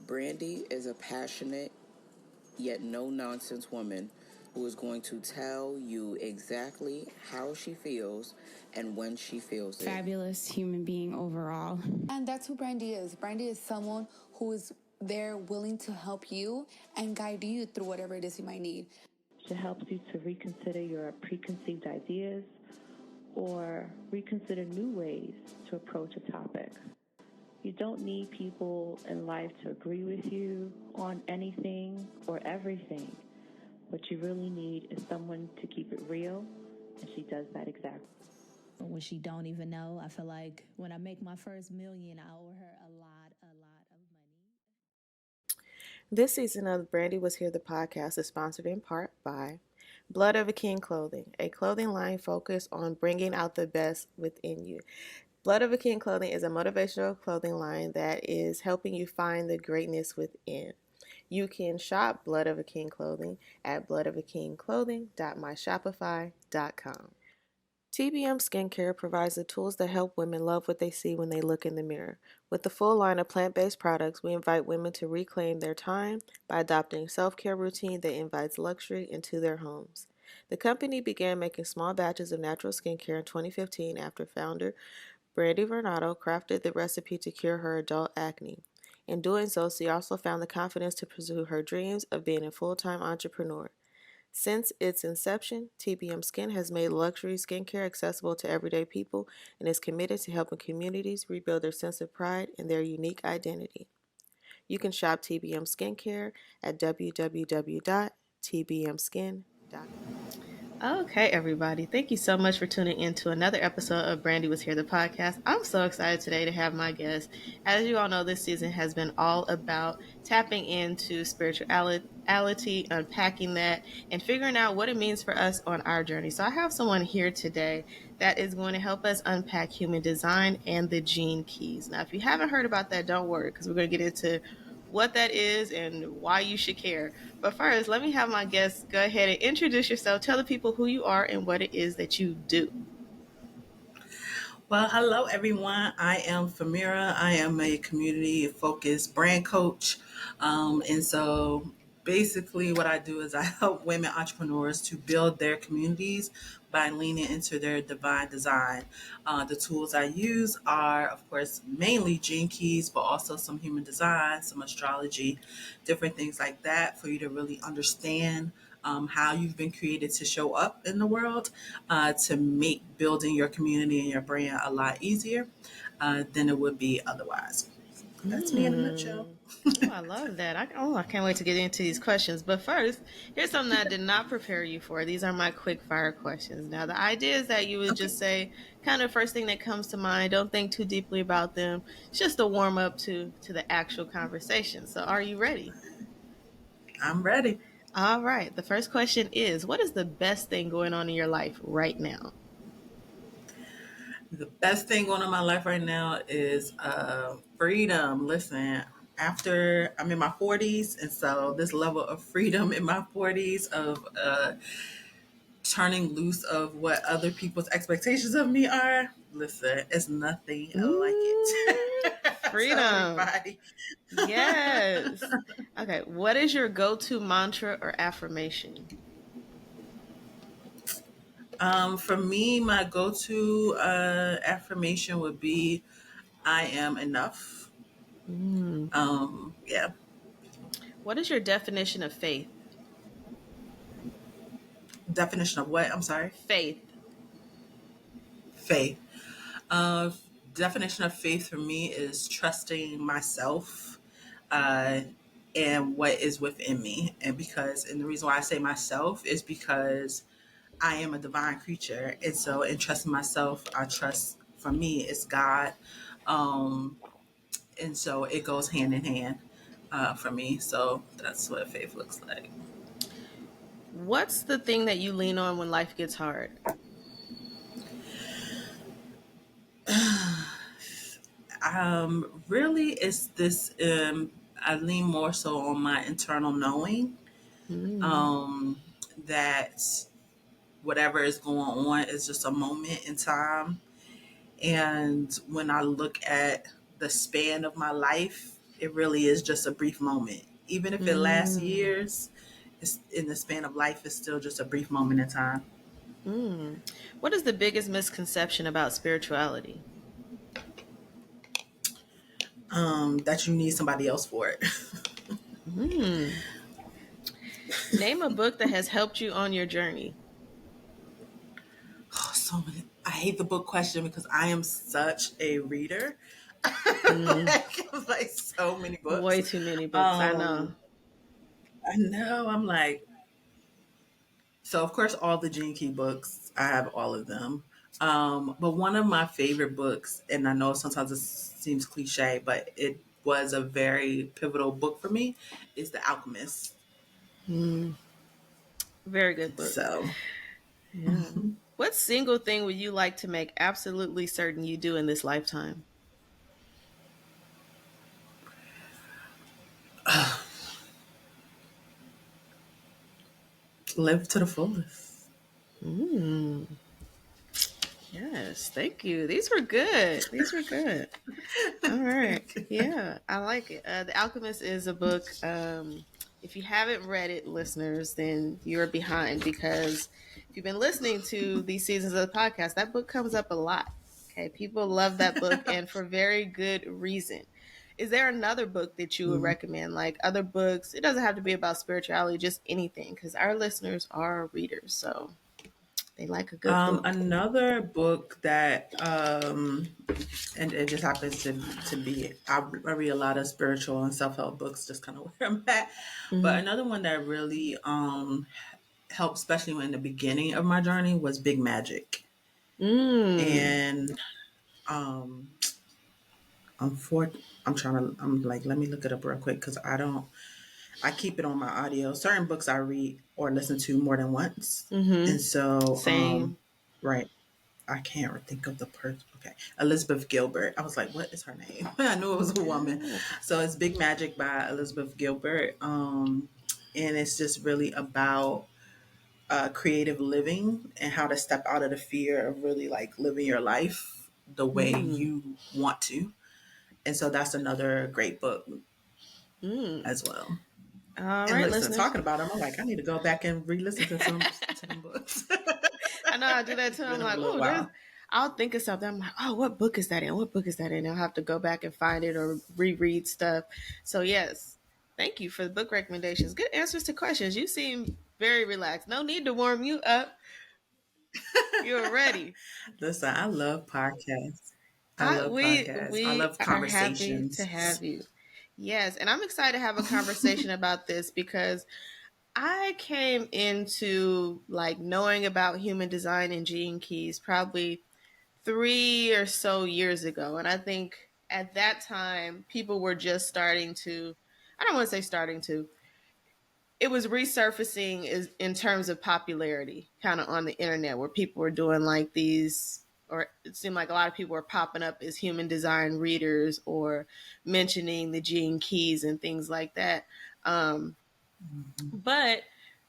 Brandy is a passionate yet no nonsense woman who is going to tell you exactly how she feels and when she feels it. Fabulous human being overall. And that's who Brandy is. Brandy is someone who is there willing to help you and guide you through whatever it is you might need. She helps you to reconsider your preconceived ideas or reconsider new ways to approach a topic. You don't need people in life to agree with you on anything or everything. What you really need is someone to keep it real, and she does that exactly. When she don't even know, I feel like when I make my first million, I owe her a lot of money. This season of Brandy Was Here, the podcast is sponsored in part by Blood of a King Clothing, a clothing line focused on bringing out the best within you. Blood of a King Clothing is a motivational clothing line that is helping you find the greatness within. You can shop Blood of a King Clothing at bloodofakingclothing.myshopify.com. TBM Skincare provides the tools that help women love what they see when they look in the mirror. With the full line of plant-based products, we invite women to reclaim their time by adopting a self-care routine that invites luxury into their homes. The company began making small batches of natural skincare in 2015 after founder Brandy Vernado crafted the recipe to cure her adult acne. In doing so, she also found the confidence to pursue her dreams of being a full-time entrepreneur. Since its inception, TBM Skin has made luxury skincare accessible to everyday people and is committed to helping communities rebuild their sense of pride and their unique identity. You can shop TBM Skincare at www.tbmskin.com. Okay, everybody. Thank you so much for tuning in to another episode of Brandy Was Here, the podcast. I'm so excited today to have my guest. As you all know, this season has been all about tapping into spirituality, unpacking that, and figuring out what it means for us on our journey. So I have someone here today that is going to help us unpack human design and the gene keys. Now, if you haven't heard about that, don't worry, because we're going to get into what that is and why you should care. But first, let me have my guests go ahead and introduce yourself. Tell the people who you are and what it is that you do. Well, hello, everyone. I am Famira. I am a community-focused brand coach. And so basically what I do is I help women entrepreneurs to build their communities by leaning into their divine design. The tools I use are, of course, mainly Gene Keys, but also some human design, some astrology, different things like that for you to really understand how you've been created to show up in the world to make building your community and your brand a lot easier than it would be otherwise. That's me in a nutshell. Oh, I love that. I can't wait to get into these questions. But first, here's something I did not prepare you for. These are my quick fire questions. Now, the idea is that you would just say kind of first thing that comes to mind. Don't think too deeply about them. It's just a warm up to the actual conversation. So are you ready? I'm ready. All right. The first question is, what is the best thing going on in your life right now? The best thing going on in my life right now is freedom. Listen, after I'm in my 40s, and so this level of freedom in my 40s of turning loose of what other people's expectations of me are, listen, it's nothing like it. Freedom. Yes. Okay. What is your go-to mantra or affirmation? For me, my go-to affirmation would be, I am enough. Yeah. What is your definition of faith? Definition of what? I'm sorry. Faith. Faith. Uh, Definition of faith for me is trusting myself and what is within me. And the reason why I say myself is because I am a divine creature. And so in trusting myself, I trust, for me, it's God. And so it goes hand in hand for me. So that's what faith looks like. What's the thing that you lean on when life gets hard? Really, it's this. I lean more so on my internal knowing that whatever is going on is just a moment in time. And when I look at the span of my life, it really is just a brief moment. Even if it lasts Mm. years, it's in the span of life, it's still just a brief moment in time. Mm. What is the biggest misconception about spirituality? That you need somebody else for it. Mm. Name a book that has helped you on your journey. Oh, so many. I hate the book question because I am such a reader. Mm. like so many books. Way too many books, I know. Um, I know. I'm like, so of course, all the Gene Key books, I have all of them. But one of my favorite books, and I know sometimes it seems cliche, but it was a very pivotal book for me, is The Alchemist. Mm. Very good book. So Yeah. What single thing would you like to make absolutely certain you do in this lifetime? live to the fullest. Mm. Yes, thank you. These were good. These were good. All right. Yeah, I like it. The Alchemist is a book. If you haven't read it, listeners, then you're behind because if you've been listening to these seasons of the podcast, that book comes up a lot. Okay, people love that book and for very good reason. Is there another book that you would recommend? Like other books, it doesn't have to be about spirituality, just anything, because our listeners are readers, so they like a good book. Another book that and it just happens to be I read a lot of spiritual and self-help books, just kind of where I'm at. But Mm-hmm. another one that really helped, especially in the beginning of my journey, was Big Magic. Mm. And um I'm trying to, I'm like, let me look it up real quick because I keep it on my audio. Certain books I read or listen to more than once. Mm-hmm. And so Same. right, I can't think of the person. Okay, Elizabeth Gilbert. I was like, what is her name? I knew it was a woman. So it's Big Magic by Elizabeth Gilbert, and it's just really about creative living and how to step out of the fear of really like living your life the way Mm. you want to. And so that's another great book Mm. as well. All And right, listen, listeners. talking about them, I'm like, I need to go back and re-listen to some to them books. I know I do that too. It's I'm been a like, little oh, there's. while. I'll think of something. I'm like, oh, what book is that in? What book is that in? I'll have to go back and find it or reread stuff. So yes, thank you for the book recommendations. Good answers to questions. You seem very relaxed. No need to warm you up. You're ready. Listen, I love podcasts. I I love we podcasts. I we love are happy to conversations. have you. Yes, and I'm excited to have a conversation about this because I came into like knowing about human design and gene keys probably 3 or so years ago. And I think at that time, people were just starting to, I don't want to say starting to, it was resurfacing in terms of popularity kind of on the internet where people were doing like these, or it seemed like a lot of people were popping up as human design readers or mentioning the gene keys and things like that. But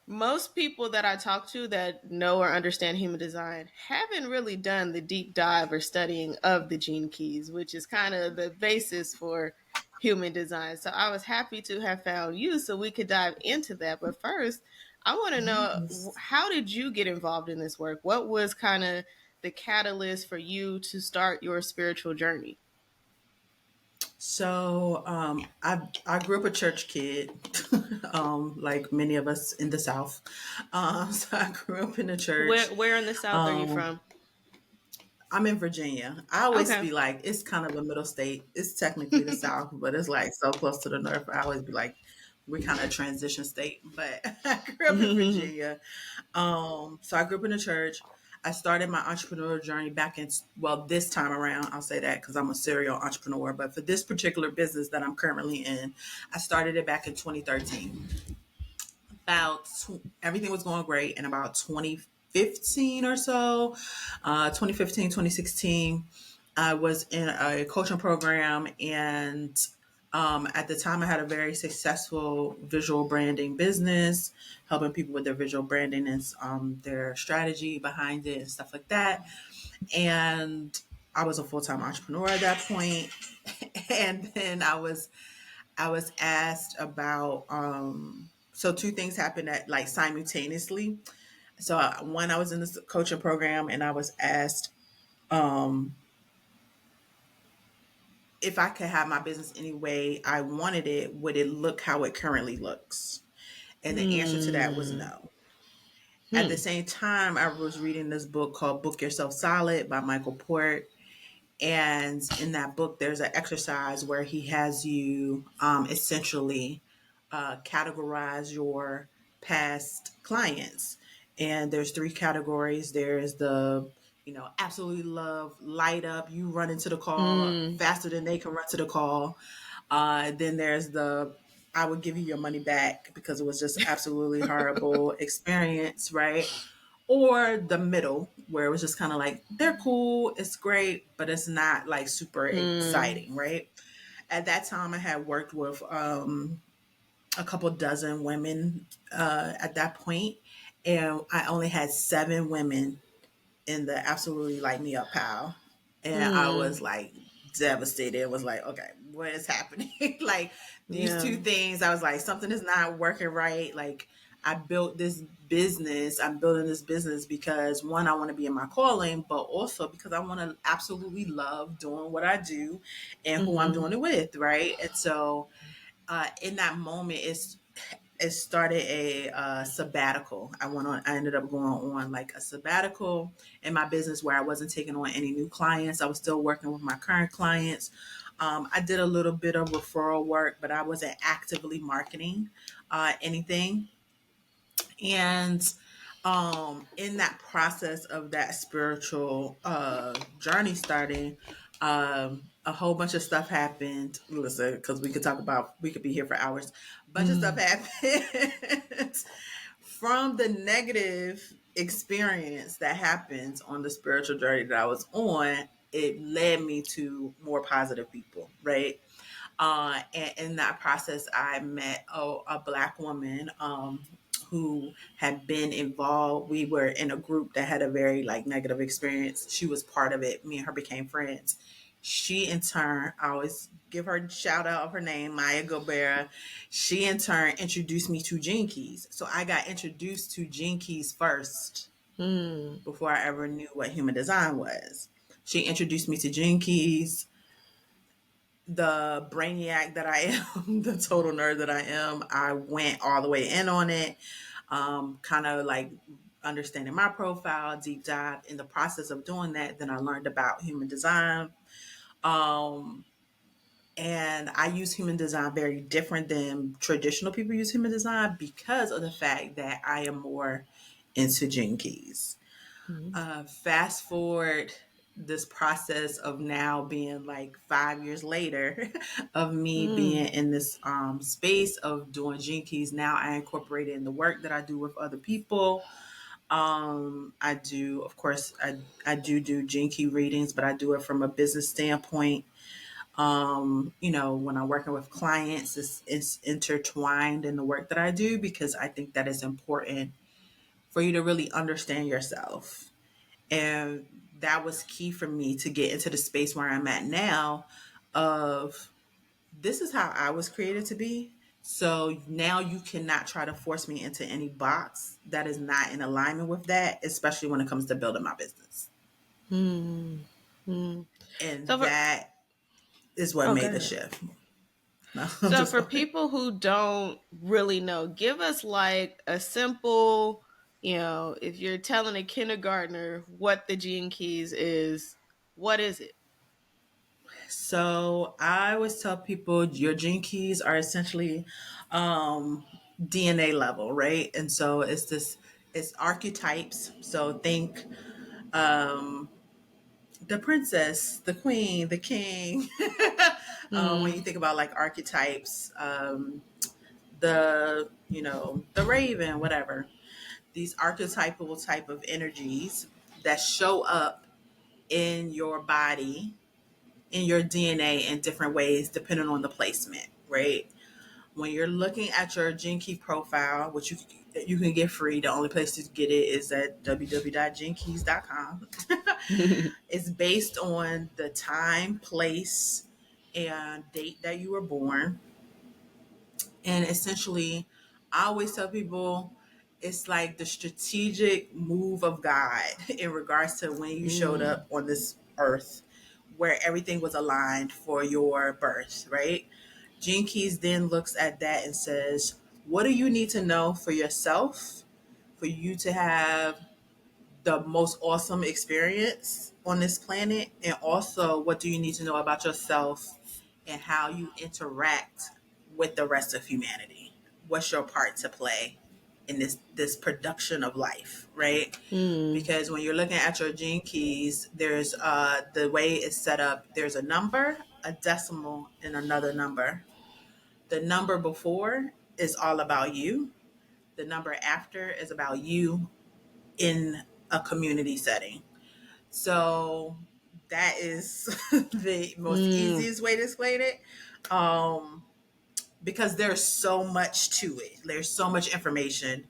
most people that I talk to that know or understand human design haven't really done the deep dive or studying of the gene keys, which is kind of the basis for human design. So I was happy to have found you so we could dive into that. But first, I want to know, Yes. how did you get involved in this work? What was kind of the catalyst for you to start your spiritual journey? So I grew up a church kid, like many of us in the South. So I grew up in the church. Where in the South are you Um, from? I'm in Virginia. I always Okay. be like, it's kind of a middle state. It's technically the South, but it's like so close to the North. I always be like, we're kind of a transition state. But I grew up in Virginia. So I grew up in the church. I started my entrepreneurial journey back in, well, this time around, I'll say that because I'm a serial entrepreneur. But for this particular business that I'm currently in, I started it back in 2013. Everything was going great. And about 2015 or so, 2015, 2016, I was in a coaching program. And at the time, I had a very successful visual branding business, helping people with their visual branding and their strategy behind it and stuff like that. And I was a full time entrepreneur at that point. And then I was asked about, so two things happened at like simultaneously. So one, I was in this coaching program and I was asked um, if I could have my business any way I wanted it, would it look how it currently looks? And the answer to that was no. At the same time, I was reading this book called Book Yourself Solid by Michael Port. And in that book, there's an exercise where he has you essentially categorize your past clients. And there's three categories. There's the, absolutely love, light up, you run into the call faster than they can run to the call. Then there's the, I would give you your money back because it was just absolutely horrible experience, right? Or the middle, where it was just kind of like, they're cool, it's great, but it's not like super exciting, right? At that time, I had worked with a couple dozen women at that point, and I only had 7 women in the absolutely light me up pile. And I was like devastated. It was like, okay, what is happening? Like these two things, I was like, something is not working right. Like I built this business. I'm building this business because one, I want to be in my calling, but also because I want to absolutely love doing what I do and who I'm doing it with. Right. And so in that moment, it started a sabbatical. I ended up going on like a sabbatical in my business where I wasn't taking on any new clients. I was still working with my current clients. I did a little bit of referral work, but I wasn't actively marketing anything. And in that process of that spiritual journey starting, a whole bunch of stuff happened. Listen, because we could be here for hours. A bunch of stuff happened from the negative experience that happens on the spiritual journey that I was on. It led me to more positive people, right? And in that process, I met a Black woman who had been involved. We were in a group that had a very like negative experience. She was part of it. Me and her became friends. She in turn, I always give her a shout out of her name, Maya Gobera. She in turn introduced me to Gene Keys. So I got introduced to Gene Keys first before I ever knew what human design was. She introduced me to Gene Keys, the brainiac that I am, the total nerd that I am. I went all the way in on it, kind of like understanding my profile, deep dive. In the process of doing that, then I learned about human design. And I use human design very different than traditional people use human design because of the fact that I am more into Gene Keys. Fast forward this process of now being like 5 years later of me being in this space of doing Gene Keys. Now I incorporate it in the work that I do with other people. I do, of course, I do Gene Key readings, but I do it from a business standpoint. When I'm working with clients, it's intertwined in the work that I do because I think that is important for you to really understand yourself. And that was key for me to get into the space where I'm at now of this is how I was created to be. So now you cannot try to force me into any box that is not in alignment with that, especially when it comes to building my business. And that is what made the shift. No, so for people who don't really know, give us like a simple, if you're telling a kindergartner what the Gene Keys is, what is it? So I always tell people your Gene Keys are essentially DNA level, right? And so it's archetypes. So think the princess, the queen, the king. When you think about like archetypes, the raven, whatever. These archetypal type of energies that show up in your body, in your DNA in different ways, depending on the placement, right? When you're looking at your Gene Key profile, which you can get free, the only place to get it is at www.genekeys.com. It's based on the time, place, and date that you were born. And essentially, I always tell people it's like the strategic move of God in regards to when you showed up on this earth where everything was aligned for your birth, right? Gene Keys then looks at that and says, what do you need to know for yourself for you to have the most awesome experience on this planet? And also, what do you need to know about yourself and how you interact with the rest of humanity? What's your part to play in this production of life, right? Because when you're looking at your gene keys, there's the way it's set up, there's a number, a decimal, and another number. The number before is all about you. The number after is about you in a community setting. So that is the most easiest way to explain it. Because there's so much to it. There's so much information.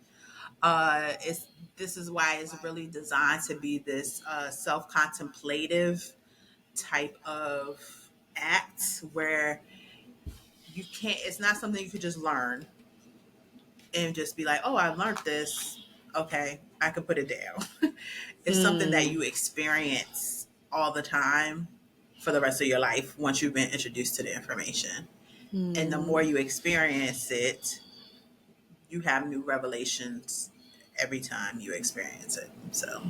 This is why it's really designed to be this self-contemplative type of act where you can't. It's not something you could just learn and just be like, "Oh, I learned this. Okay, I can put it down." It's something that you experience all the time for the rest of your life once you've been introduced to the information. And the more you experience it, you have new revelations every time you experience it. So,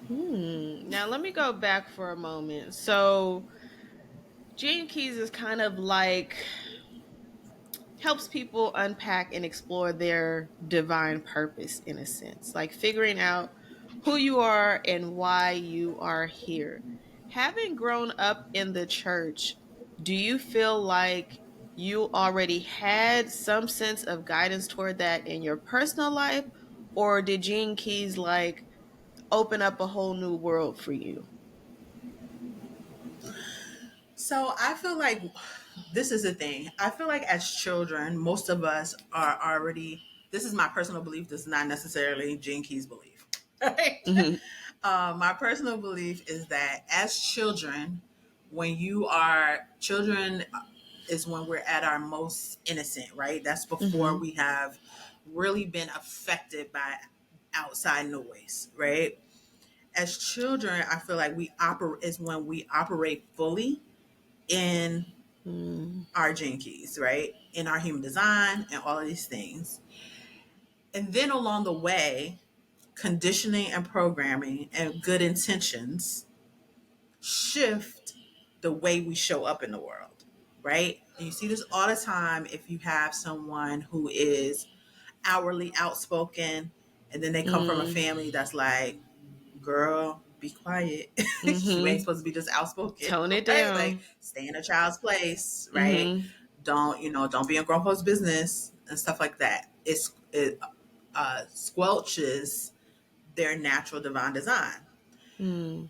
Now let me go back for a moment. So, Gene Keys is kind of like helps people unpack and explore their divine purpose in a sense, like figuring out who you are and why you are here. Having grown up in the church, do you feel like you already had some sense of guidance toward that in your personal life, or did Gene Keys like open up a whole new world for you? so I feel like this is the thing. I feel like as children, most of us are already. This is my personal belief. This is not necessarily Gene Key's belief. Right? My personal belief is that as children, when you are children, is when we're at our most innocent. Right? That's before we have really been affected by outside noise. Right? As children, I feel like we operate is when we operate fully in our gene keys, right? In our human design and all of these things. And then along the way, conditioning and programming and good intentions shift the way we show up in the world, right? And you see this all the time if you have someone who is outwardly outspoken and then they come from a family that's like, girl, be quiet. You ain't supposed to be just outspoken. Tone it right? down. Like, stay in a child's place, right? Don't be in grown folks' business and stuff like that. It squelches their natural divine design.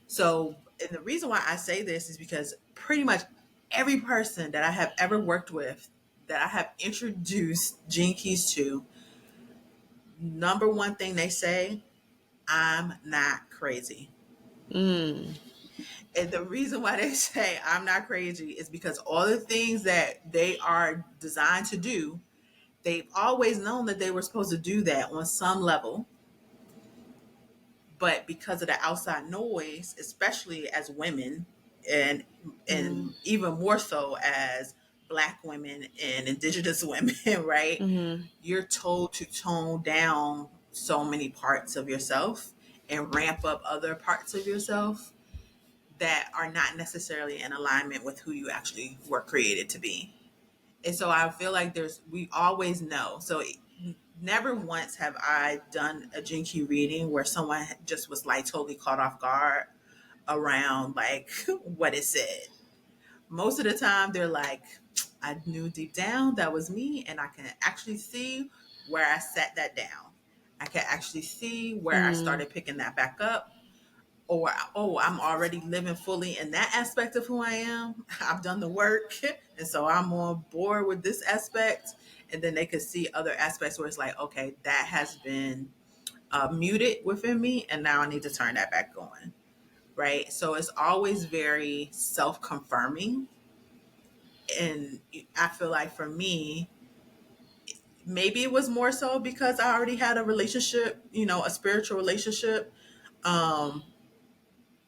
So, and the reason why I say this is because pretty much every person that I have ever worked with that I have introduced Gene Keys to, number one thing they say, I'm not crazy. And the reason why they say I'm not crazy is because all the things that they are designed to do, they've always known that they were supposed to do that on some level. But because of the outside noise, especially as women and even more so as Black women and indigenous women, right? You're told to tone down so many parts of yourself and ramp up other parts of yourself that are not necessarily in alignment with who you actually were created to be. And so I feel like we always know. So never once have I done a Gene Key reading where someone just was like totally caught off guard around like what it said. Most of the time they're like, I knew deep down that was me, and I can actually see where I set that down. I can actually see where I started picking that back up. Or, oh, I'm already living fully in that aspect of who I am. I've done the work. And so I'm on board with this aspect. And then they could see other aspects where it's like, okay, that has been muted within me. And now I need to turn that back on. Right. So it's always very self confirming. And I feel like for me, maybe it was more so because I already had a relationship, a spiritual relationship. Um,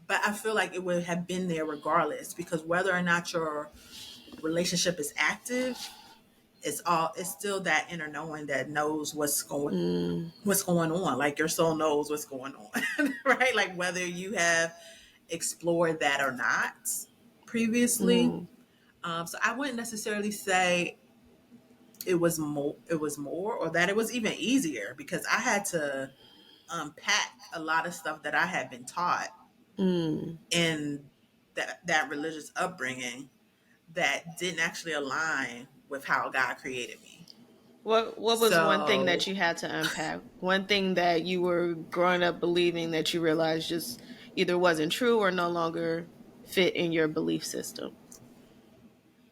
but I feel like it would have been there regardless, because whether or not your relationship is active, it's still that inner knowing that knows what's going on. Like your soul knows what's going on, right? Like whether you have explored that or not previously. So I wouldn't necessarily say it was more or that it was even easier, because I had to unpack a lot of stuff that I had been taught in that religious upbringing that didn't actually align with how God created me. What was one thing So that you had to unpack? One thing that you were growing up believing that you realized just either wasn't true or no longer fit in your belief system?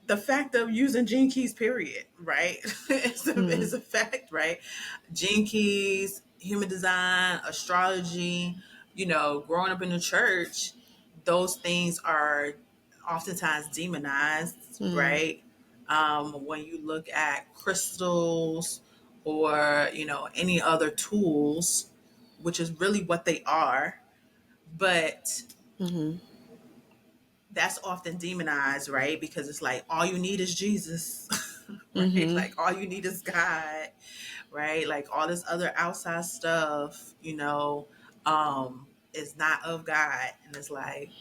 the fact of using Gene Keys, period, right? is a fact, right? Gene Keys, human design, astrology, growing up in the church, those things are oftentimes demonized, right? When you look at crystals or, any other tools, which is really what they are, but that's often demonized, right? Because it's like all you need is Jesus, right? Like all you need is God, right? Like all this other outside stuff, is not of God. And it's like,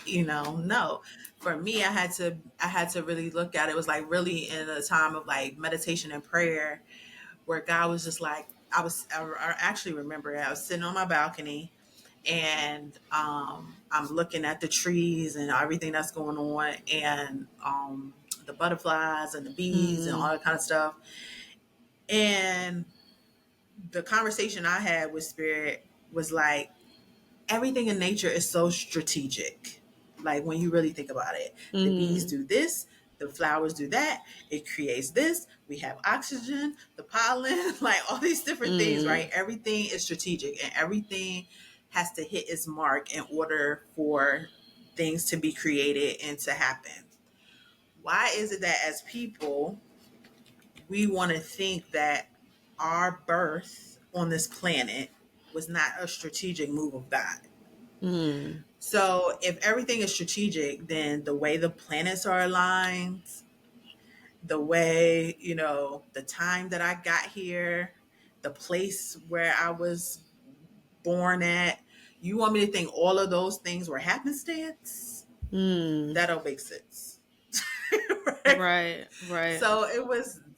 no. For me, I had to really look at it. It was like really in a time of like meditation and prayer, where God was just like, I actually remember it. I was sitting on my balcony, and I'm looking at the trees and everything that's going on, and the butterflies and the bees and all that kind of stuff. And the conversation I had with Spirit was like, everything in nature is so strategic. Like when you really think about it, the bees do this, the flowers do that, it creates this, we have oxygen, the pollen, like all these different things, right? Everything is strategic, and everything has to hit its mark in order for things to be created and to happen. Why is it that as people, we want to think that our birth on this planet was not a strategic move of God? So if everything is strategic, then the way the planets are aligned, the way, the time that I got here, the place where I was born at, you want me to think all of those things were happenstance? That don't make sense. Right, right. So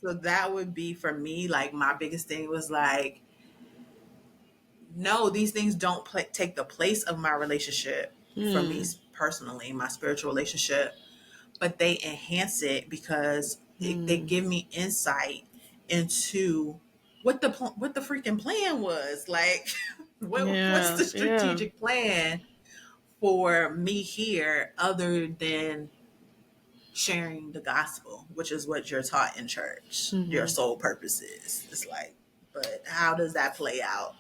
that would be for me, like my biggest thing was like, no, these things don't take the place of my relationship for me personally, my spiritual relationship, but they enhance it, because they give me insight into what the freaking plan was. Like, what's Yeah, the yeah. strategic plan for me here, other than sharing the gospel, which is what you're taught in church. Your sole purpose is. It's like, but how does that play out?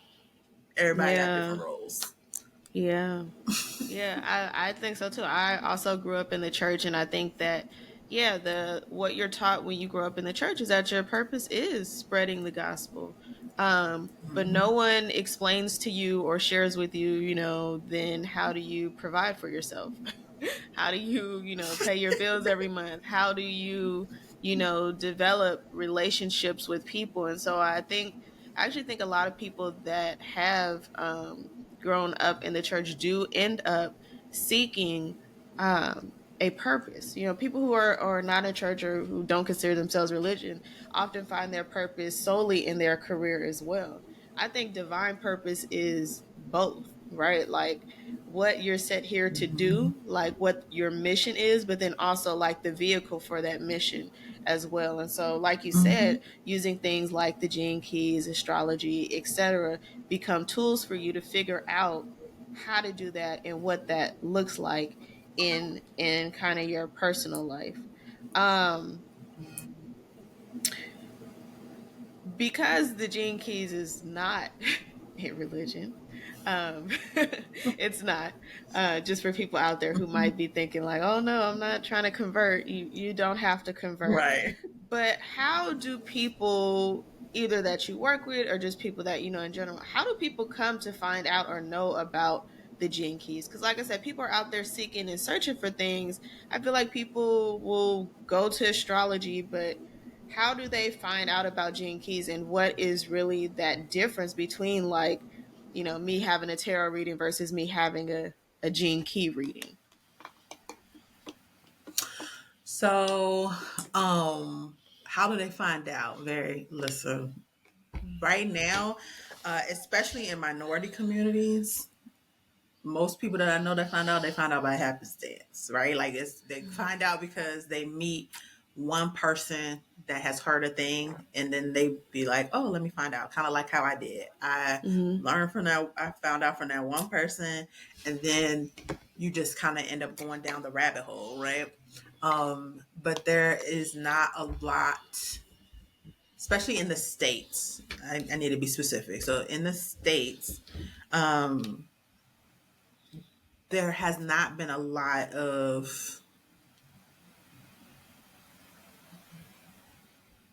Everybody got Yeah. different roles. Yeah. Yeah, I think so too. I also grew up in the church, and I think that the what you're taught when you grow up in the church is that your purpose is spreading the gospel. But no one explains to you or shares with you, then how do you provide for yourself? How do you, pay your bills every month? How do you, develop relationships with people? And so I actually think a lot of people that have grown up in the church do end up seeking a purpose. People who are not in church or who don't consider themselves religion often find their purpose solely in their career as well. I think divine purpose is both, right? Like what you're set here to do, like what your mission is, but then also like the vehicle for that mission as well. And so, like you said, using things like the gene keys, astrology, etc., become tools for you to figure out how to do that and what that looks like in kind of your personal life. Um, because the gene keys is not a religion. um it's not, just for people out there who might be thinking like, oh no, I'm not trying to convert. You don't have to convert. Right. But how do people, either that you work with or just people that you know in general, how do people come to find out or know about the Gene Keys? Because, like I said, people are out there seeking and searching for things. I feel like people will go to astrology, but how do they find out about Gene Keys, and what is really that difference between, like, you know, me having a tarot reading versus me having a Gene Key reading? So, how do they find out? Listen, right now, especially in minority communities, most people that I know that find out, they find out by happenstance, right? Like they find out because they meet one person that has heard a thing, and then they be like, "Oh, let me find out." Kind of like how I did. I learned from that. I found out from that one person, and then you just kind of end up going down the rabbit hole, right? But there is not a lot, especially in the States. I need to be specific. So in the States, there has not been a lot of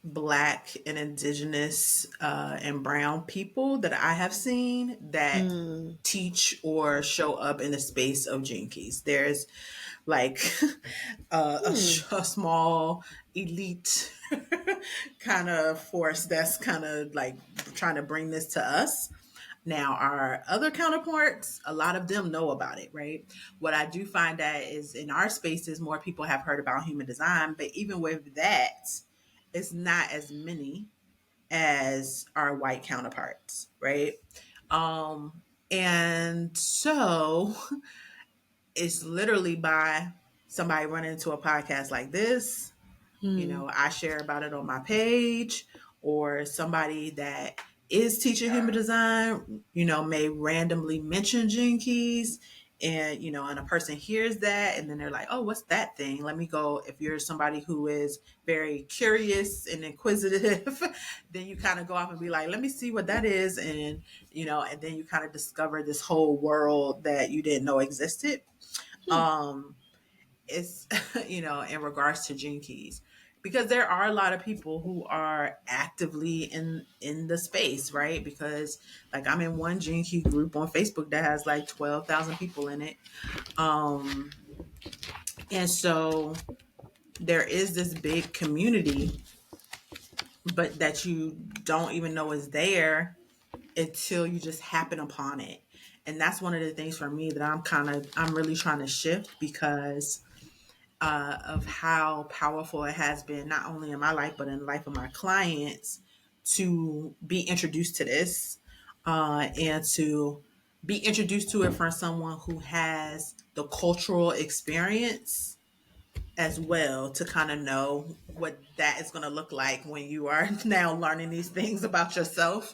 Black and indigenous and brown people that I have seen that teach or show up in the space of Gene Keys. There's like a small elite kind of force that's kind of like trying to bring this to us. Now, our other counterparts, a lot of them know about it, right? What I do find that is in our spaces, more people have heard about human design, but even with that, it's not as many as our white counterparts, right? And so it's literally by somebody running into a podcast like this. You know, I share about it on my page, or somebody that is teaching human design, you know, may randomly mention Gene Keys, and, you know, and a person hears that and then they're like, "Oh, what's that thing? Let me go." If you're somebody who is very curious and inquisitive, then you kind of go off and be like, "Let me see what that is." And, you know, and then you kind of discover this whole world that you didn't know existed. It's you know, in regards to Gene Keys, because there are a lot of people who are actively in the space, right? Because like I'm in one Gene Key group on Facebook that has like 12,000 people in it, and so there is this big community, but that you don't even know is there until you just happen upon it. And that's one of the things for me that I'm really trying to shift, because of how powerful it has been, not only in my life, but in the life of my clients, to be introduced to this, and to be introduced to it from someone who has the cultural experience as well, to kind of know what that is going to look like when you are now learning these things about yourself.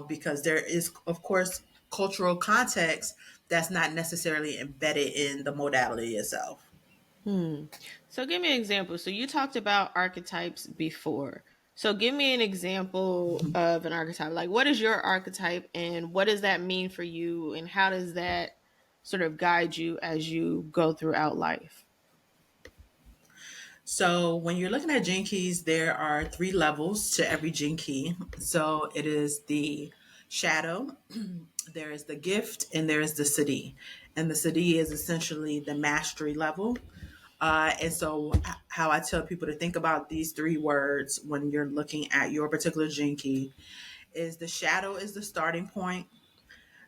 Because there is, of course, cultural context that's not necessarily embedded in the modality itself. So give me an example. So you talked about archetypes before. So give me an example of an archetype. Like, what is your archetype and what does that mean for you, and how does that sort of guide you as you go throughout life? So when you're looking at Gene Keys, there are 3 levels to every Gene Key. So it is the shadow, there is the gift, and there is the siddhi. And the siddhi is essentially the mastery level. And so how I tell people to think about these 3 words when you're looking at your particular Gene Key is: the shadow is the starting point,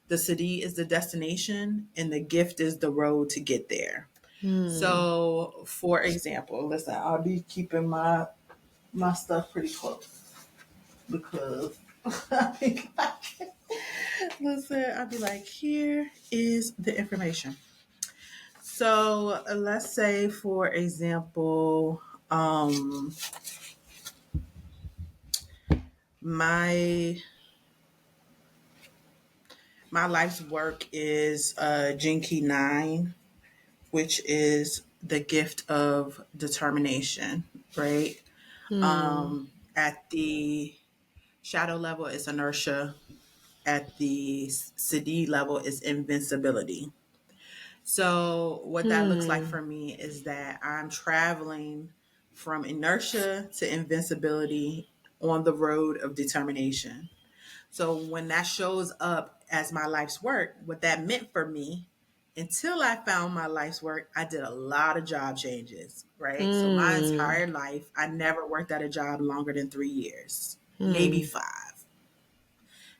the siddhi is the destination, and the gift is the road to get there. So, for example, listen, I'll be keeping my stuff pretty close, because listen, I'll be like, here is the information. So let's say, for example, my life's work is Gene Key 9, which is the gift of determination, right? At the shadow level, it's inertia. At the siddhi level, is invincibility. So what that looks like for me is that I'm traveling from inertia to invincibility on the road of determination. So when that shows up as my life's work, what that meant for me, until I found my life's work, I did a lot of job changes, right? So my entire life, I never worked at a job longer than 3 years, maybe 5.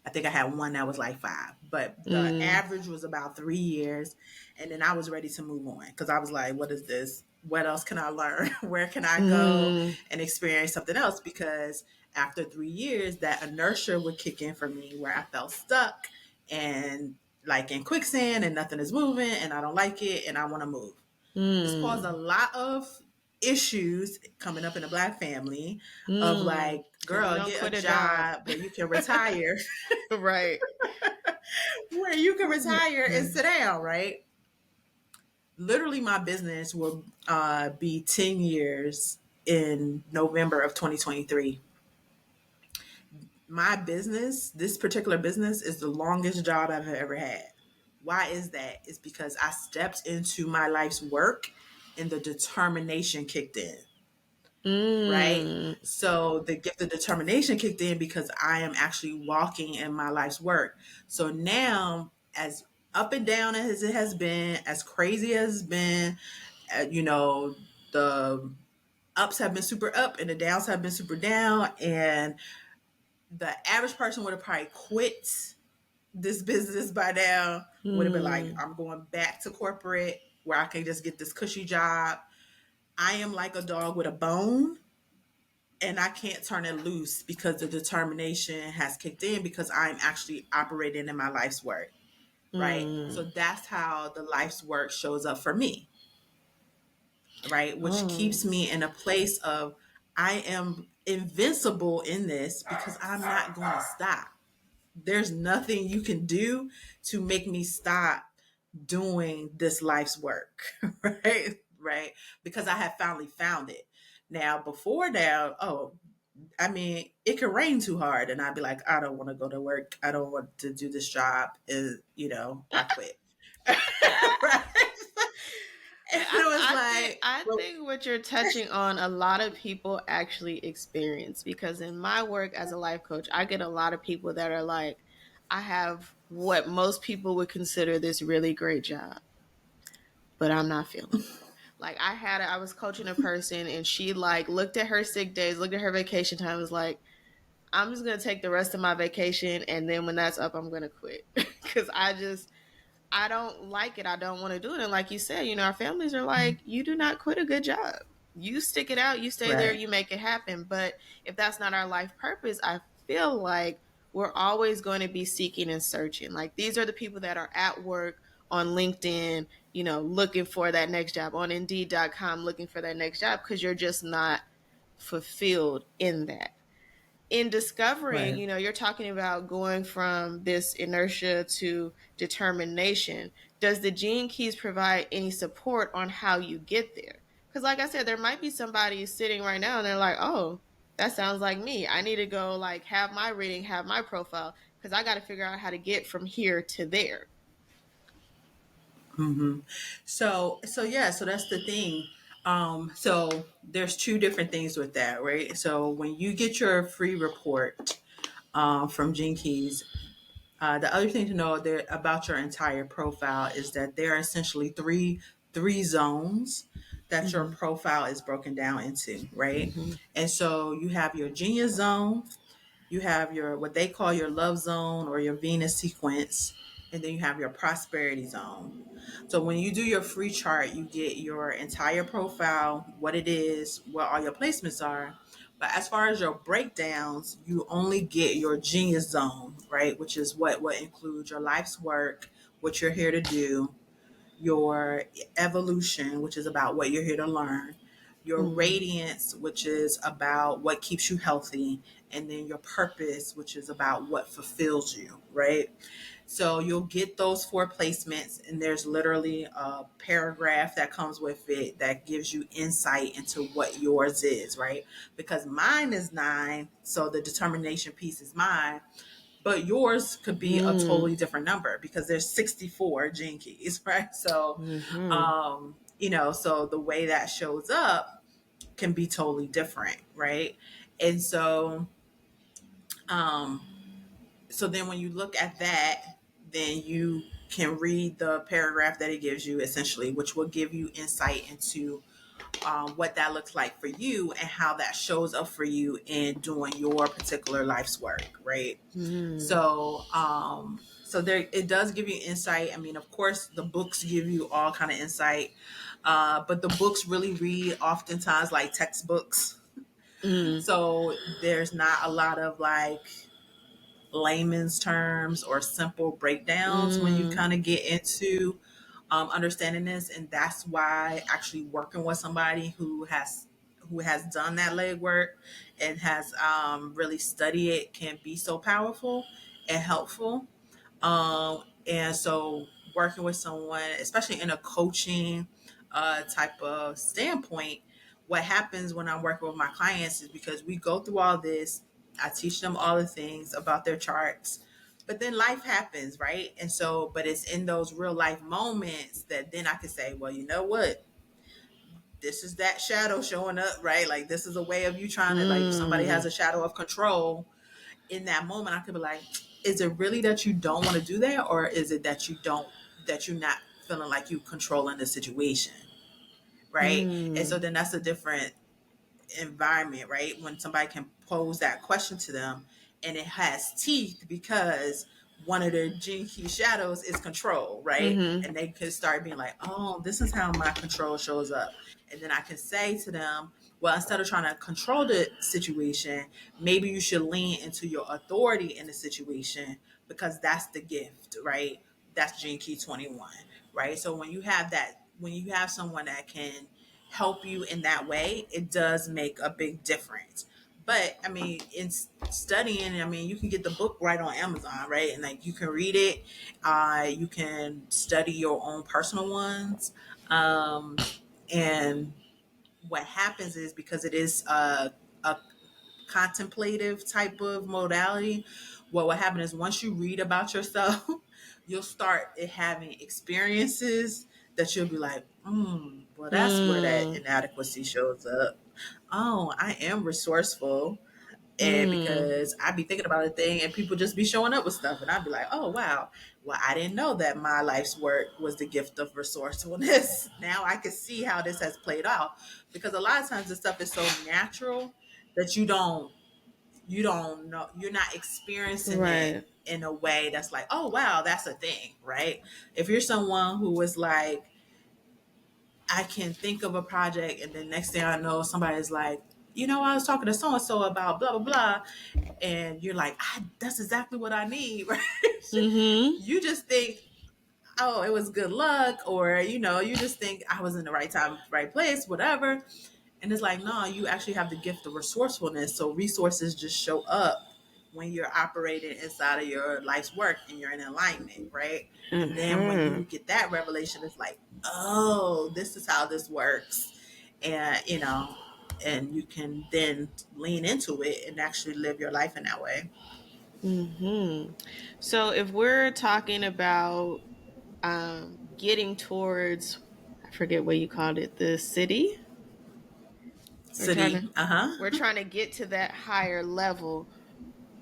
I think I had one that was like 5, but the average was about 3 years. And then I was ready to move on because I was like, what is this? What else can I learn? Where can I go and experience something else? Because after 3 years, that inertia would kick in for me where I felt stuck and like in quicksand and nothing is moving and I don't like it and I want to move. This caused a lot of issues coming up in a Black family of like, girl, get a job where you can retire. Right. Where you can retire and sit down, right? Literally, my business will be 10 years in November of 2023. My business, this particular business, is the longest job I've ever had. Why is that? It's because I stepped into my life's work and the determination kicked in. Right? So the gift of determination kicked in because I am actually walking in my life's work. So now, as up and down as it has been, as crazy as it's been, the ups have been super up and the downs have been super down. And the average person would have probably quit this business by now, would have been like, I'm going back to corporate where I can just get this cushy job. I am like a dog with a bone. And I can't turn it loose because the determination has kicked in because I'm actually operating in my life's work, right? So that's how the life's work shows up for me, right? Which keeps me in a place of I am invincible in this because I'm not going to stop. There's nothing you can do to make me stop doing this life's work, right? Right? Because I have finally found it. Now, before now, I mean, it could rain too hard, and I'd be like, I don't want to go to work. I don't want to do this job. And, I quit. Right? And it was I think what you're touching on, a lot of people actually experience, because in my work as a life coach, I get a lot of people that are like, I have what most people would consider this really great job, but I'm not feeling it. Like I was coaching a person and she like looked at her sick days, looked at her vacation time, was like, I'm just going to take the rest of my vacation. And then when that's up, I'm going to quit because I don't like it. I don't want to do it. And like you said, our families are like, you do not quit a good job. You stick it out, you stay there, you make it happen. But if that's not our life purpose, I feel like we're always going to be seeking and searching. Like these are the people that are at work on LinkedIn, looking for that next job, on Indeed.com looking for that next job because you're just not fulfilled in that. In discovering, you're talking about going from this inertia to determination. Does the Gene Keys provide any support on how you get there? Because like I said, there might be somebody sitting right now and they're like, oh, that sounds like me. I need to go like have my reading, have my profile, because I got to figure out how to get from here to there. So that's the thing. So there's two different things with that, right? So when you get your free report from Gene Keys, the other thing to know there about your entire profile is that there are essentially three zones that your profile is broken down into, right? And so you have your genius zone, you have your what they call your love zone or your Venus sequence, and then you have your prosperity zone. So when you do your free chart, you get your entire profile, what it is, what all your placements are. But as far as your breakdowns, you only get your genius zone, right? Which is what includes your life's work, what you're here to do, your evolution, which is about what you're here to learn, your radiance, which is about what keeps you healthy, and then your purpose, which is about what fulfills you, right? So you'll get those 4 placements, and there's literally a paragraph that comes with it that gives you insight into what yours is, right? Because mine is 9, so the determination piece is mine, but yours could be a totally different number because there's 64 gene keys, right? So, so the way that shows up can be totally different, right? And um, so then when you look at that, then you can read the paragraph that it gives you essentially, which will give you insight into what that looks like for you and how that shows up for you in doing your particular life's work, right? So there, it does give you insight. I mean, of course, the books give you all kind of insight, but the books really read oftentimes like textbooks. So there's not a lot of like layman's terms or simple breakdowns when you kind of get into understanding this, and that's why actually working with somebody who has done that legwork and has really studied it can be so powerful and helpful. And so working with someone, especially in a coaching type of standpoint, what happens when I'm working with my clients is because we go through all this, I teach them all the things about their charts, but then life happens, right? And so, but it's in those real life moments that then I can say, well, you know what? This is that shadow showing up, right? Like this is a way of you trying to, like, if somebody has a shadow of control in that moment, I could be like, is it really that you don't want to do that? Or is it that you're not feeling like you controlling the situation? Right. And so then that's a different environment, right? When somebody can pose that question to them and it has teeth because one of their gene key shadows is control, right? And they could start being like, oh, this is how my control shows up. And then I can say to them, well, instead of trying to control the situation, maybe you should lean into your authority in the situation because that's the gift, right? That's Gene Key 21, right? So when you have someone that can help you in that way, it does make a big difference. But I mean, in studying, I mean, you can get the book right on Amazon, right? And like you can read it. You can study your own personal ones. And what happens is because it is a contemplative type of modality, what will happen is once you read about yourself, you'll start having experiences that you'll be like, well, that's where that inadequacy shows up. Oh, I am resourceful. And because I be thinking about a thing and people just be showing up with stuff and I'd be like, oh wow, well, I didn't know that my life's work was the gift of resourcefulness. Now I can see how this has played out, because a lot of times this stuff is so natural that you don't know, you're not experiencing it in a way that's like, oh wow, that's a thing, right? If you're someone who was like, I can think of a project and then next thing I know somebody's like, I was talking to so and so about blah blah blah, and you're like, that's exactly what I need, right? You just think, oh, it was good luck, or you just think I was in the right time, right place, whatever. And it's like, no, you actually have the gift of resourcefulness. So resources just show up when you're operating inside of your life's work and you're in alignment, right? And then when you get that revelation, it's like, oh, this is how this works. And, and you can then lean into it and actually live your life in that way. So if we're talking about getting towards, I forget what you called it, the city. City. We're trying to get to that higher level.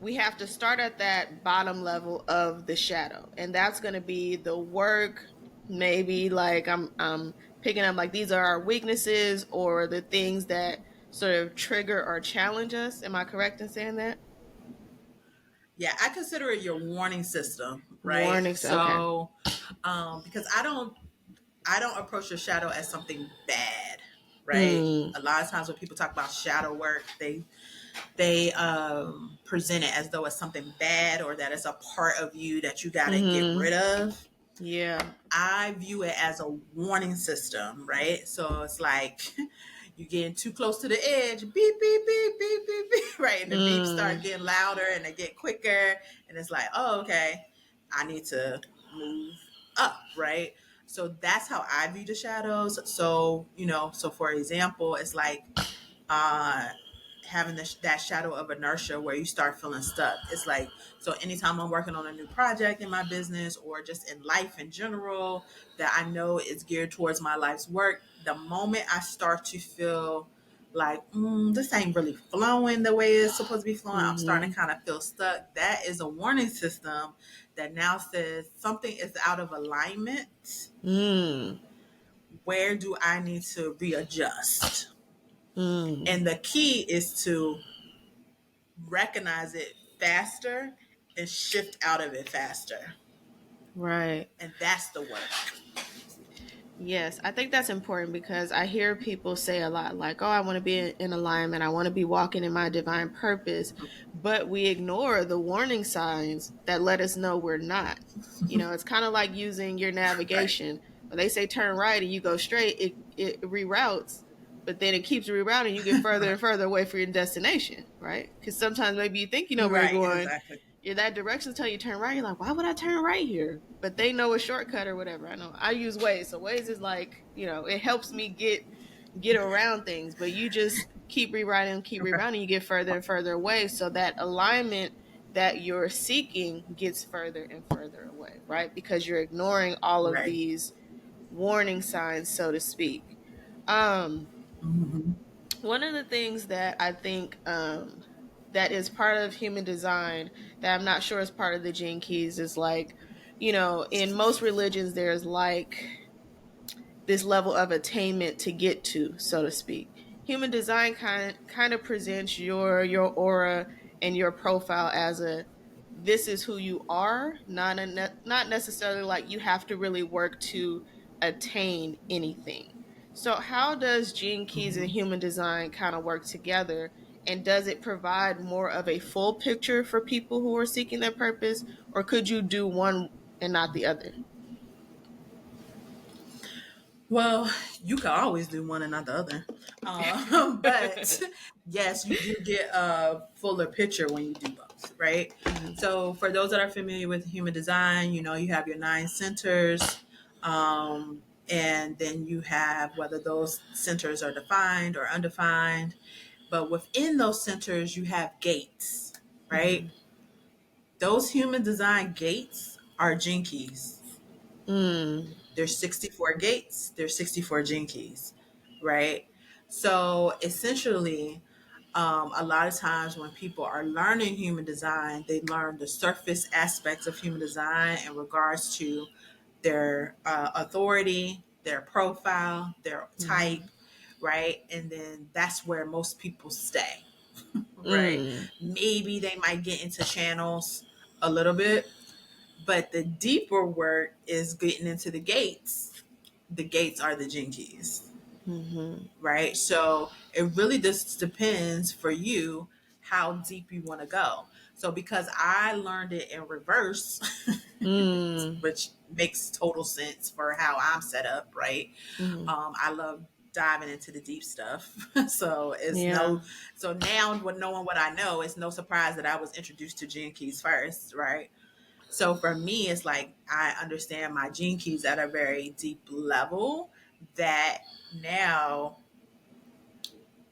We have to start at that bottom level of the shadow, and that's going to be the work. Maybe like I'm picking up like these are our weaknesses or the things that sort of trigger or challenge us. Am I correct in saying that? Yeah, I consider it your warning system, right? Warnings. Okay. So, because I don't approach your shadow as something bad, right? A lot of times when people talk about shadow work, they present it as though it's something bad or that it's a part of you that you got to get rid of. Yeah. I view it as a warning system, right? So it's like you getting too close to the edge, beep, beep, beep, beep, beep, beep, right? And the beeps start getting louder and they get quicker. And it's like, oh, okay, I need to move up, right? So that's how I view the shadows. So, so for example, it's like uh, having that shadow of inertia where you start feeling stuck. It's like, so anytime I'm working on a new project in my business or just in life in general that I know is geared towards my life's work, the moment I start to feel like, this ain't really flowing the way it's supposed to be flowing. I'm starting to Mm-hmm. kind of feel stuck. That is a warning system that now says something is out of alignment. Mm. Where do I need to readjust? Mm. And the key is to recognize it faster and shift out of it faster. Right. And that's the work. Yes, I think that's important because I hear people say a lot like, oh, I want to be in alignment. I want to be walking in my divine purpose. But we ignore the warning signs that let us know we're not. It's kind of like using your Right. navigation. When they say turn right and you go straight, it reroutes, but then it keeps rerouting. You get further and further away from your destination, right? Because sometimes maybe you think you know where you're Right, going, exactly. that directions tell you turn right. You're like, why would I turn right here? But they know a shortcut or whatever. I know. I use Waze, so Waze is like, it helps me get around things. But you just keep rerouting. You get further and further away. So that alignment that you're seeking gets further and further away, right? Because you're ignoring all of Right. these warning signs, so to speak. Um, Mm-hmm. One of the things that I think that is part of human design that I'm not sure is part of the gene keys is like, in most religions there's like this level of attainment to get to, so to speak. Human design kind of presents your aura and your profile as a this is who you are, not necessarily like you have to really work to attain anything. So how does gene keys and human design kind of work together, and does it provide more of a full picture for people who are seeking their purpose, or could you do one and not the other? Well, you can always do one and not the other. But yes, you do get a fuller picture when you do both, right? Mm-hmm. So, for those that are familiar with human design, you have your 9 centers, and then you have whether those centers are defined or undefined. But within those centers, you have gates, right? Mm-hmm. Those human design gates are gene keys. Mm. There's 64 gates, there's 64 gene keys, right? So essentially, a lot of times when people are learning human design, they learn the surface aspects of human design in regards to their authority, their profile, their type, Mm-hmm. right? And then that's where most people stay, right? Mm. Maybe they might get into channels a little bit, but the deeper work is getting into the gates. The gates are the gene keys, Mm-hmm. right? So it really just depends for you how deep you want to go. So because I learned it in reverse, Mm. which makes total sense for how I'm set up, right? Mm-hmm. I love diving into the deep stuff. So Yeah. so now with knowing what I know, it's no surprise that I was introduced to gene keys first, right? So for me, it's like I understand my gene keys at a very deep level that now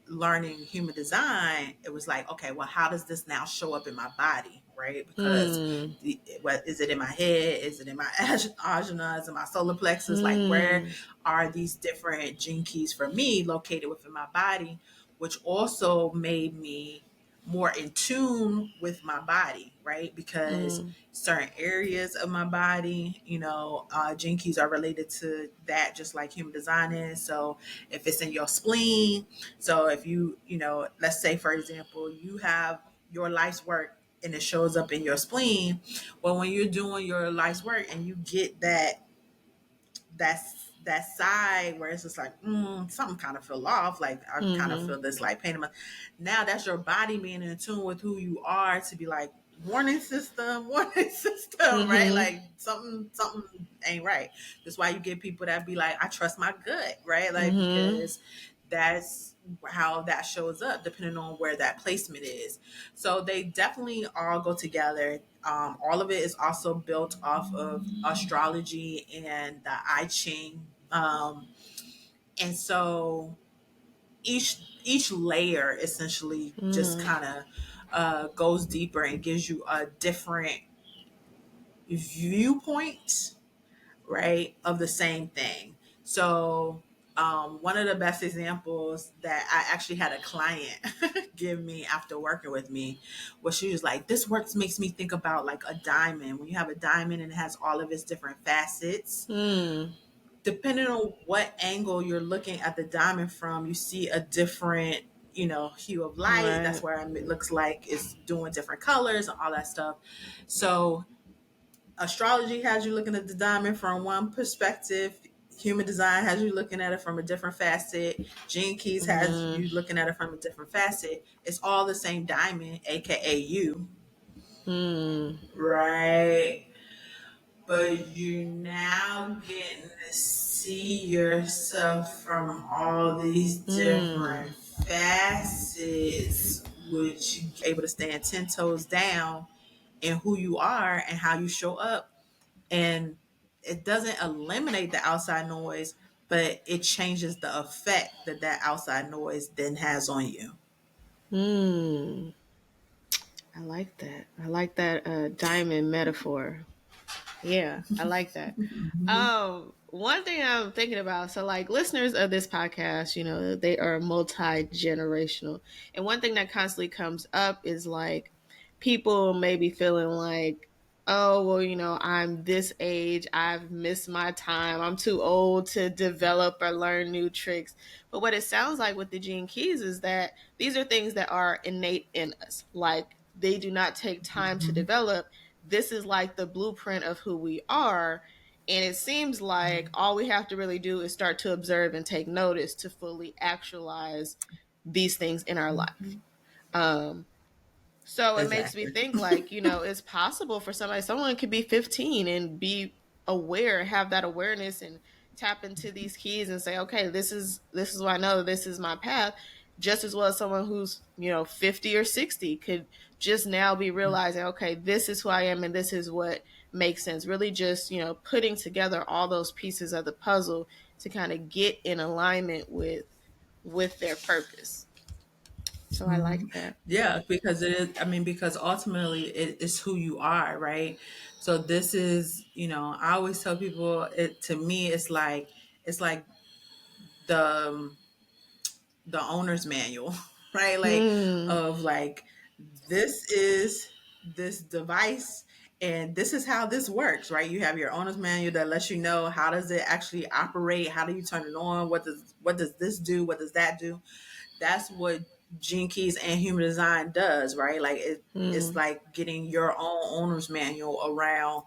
learning human design, it was like, okay, well, how does this now show up in my body, right? Because Mm. what is it in my head? Is it in my ajna? Is it my solar plexus? Like, where Mm. are these different gene keys for me located within my body? Which also made me more in tune with my body, right? Because Mm. certain areas of my body, gene keys are related to that, just like human design is. So if it's in your spleen, so if let's say, for example, you have your life's work and it shows up in your spleen. Well, when you're doing your life's work and you get that's that side where it's just like something kind of feel off, like I kind of Mm-hmm. feel this like pain in my, now that's your body being in tune with who you are to be like, warning system, warning system, right? Mm-hmm. Like something ain't right. That's why you get people that be like, I trust my gut, right? Like, Mm-hmm. because that's how that shows up depending on where that placement is. So they definitely all go together. All of it is also built off of astrology and the I Ching. And so each layer essentially just Mm. kind of goes deeper and gives you a different viewpoint, right, of the same thing. So One of the best examples that I actually had a client give me after working with me was she was like, this work makes me think about like a diamond. When you have a diamond and it has all of its different facets, depending on what angle you're looking at the diamond from, you see a different, hue of light. Right. That's where it looks like it's doing different colors and all that stuff. So astrology has you looking at the diamond from one perspective. Human design has you looking at it from a different facet. Gene Keys has you looking at it from a different facet. It's all the same diamond, aka you. Right? But you're now getting to see yourself from all these different facets, which you're able to stand 10 toes down in who you are and how you show up. And it doesn't eliminate the outside noise, but it changes the effect that outside noise then has on you. I like that. I like that diamond metaphor. Yeah, I like that. One thing I'm thinking about, so like listeners of this podcast, they are multi-generational. And one thing that constantly comes up is like people may be feeling like, oh, well, I'm this age, I've missed my time, I'm too old to develop or learn new tricks. But what it sounds like with the Gene Keys is that these are things that are innate in us. Like they do not take time to develop. This is like the blueprint of who we are. And it seems like all we have to really do is start to observe and take notice to fully actualize these things in our life. So it makes me think like, it's possible for someone could be 15 and be aware, have that awareness and tap into these keys and say, okay, this is what I know, this is my path, just as well as someone who's, 50 or 60 could just now be realizing, okay, this is who I am and this is what makes sense. Really just, putting together all those pieces of the puzzle to kind of get in alignment with their purpose. So I like that. Yeah, because it is, because ultimately it is who you are, right? So this is, I always tell people to me, it's like the, the owner's manual, right? Like of like, this is this device and this is how this works, right? You have your owner's manual that lets you know how does it actually operate, how do you turn it on, what does this do, what does that do. That's what Gene Keys and human design does, right? Like it's like getting your own owner's manual around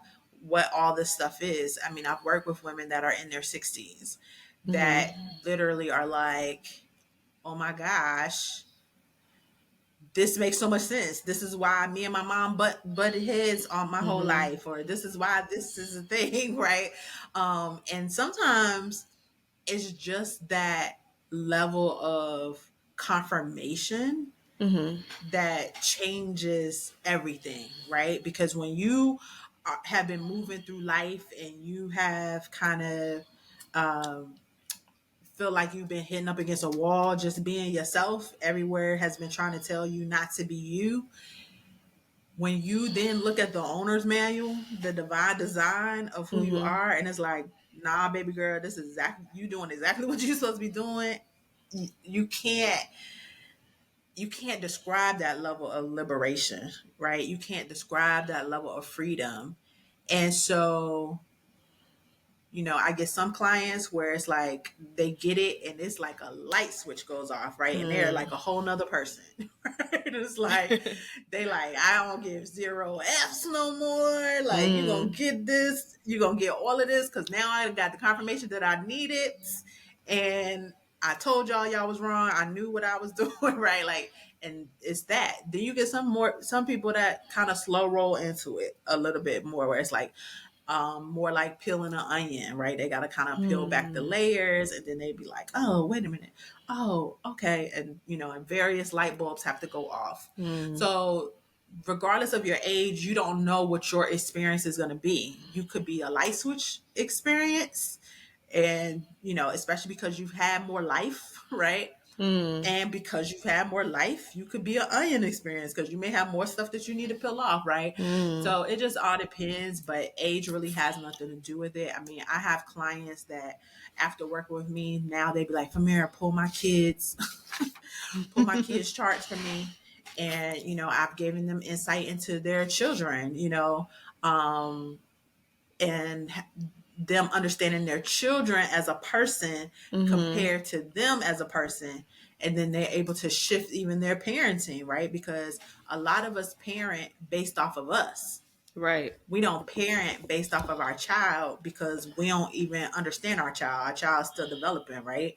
what all this stuff is. I've worked with women that are in their 60s that literally are like, oh my gosh, this makes so much sense. This is why me and my mom butted heads on my whole life, or this is why this is a thing, right? And sometimes it's just that level of confirmation that changes everything, right? Because when you have been moving through life and you have kind of feel like you've been hitting up against a wall, just being yourself, everywhere has been trying to tell you not to be you. When you then look at the owner's manual, the divine design of who you are, and it's like, nah, baby girl, this is exactly, you doing exactly what you're supposed to be doing. You can't describe that level of liberation, right? You can't describe that level of freedom. And so, I get some clients where it's like they get it and it's like a light switch goes off, right? And they're like a whole nother person. Right? It's like they like, I don't give 0 F's no more. Like you're gonna get this, you're gonna get all of this because now I got the confirmation that I needed. And I told y'all was wrong. I knew what I was doing, right? Like, and it's that. Then you get some people that kind of slow roll into it a little bit more, where it's like, more like peeling an onion, right? They got to kind of peel back the layers, and then they'd be like, oh, wait a minute. Oh, okay. And, and various light bulbs have to go off. So regardless of your age, you don't know what your experience is going to be. You could be a light switch experience, and, especially because you've had more life, right? And because you've had more life, you could be an onion experience because you may have more stuff that you need to peel off, right? So it just all depends, but age really has nothing to do with it. I mean, I have clients that after working with me, now they be like, Famira, pull my kids' charts for me. And, I've given them insight into their children, and them understanding their children as a person compared to them as a person. And then they're able to shift even their parenting, right? Because a lot of us parent based off of us. Right. We don't parent based off of our child because we don't even understand our child. Our child's still developing, right?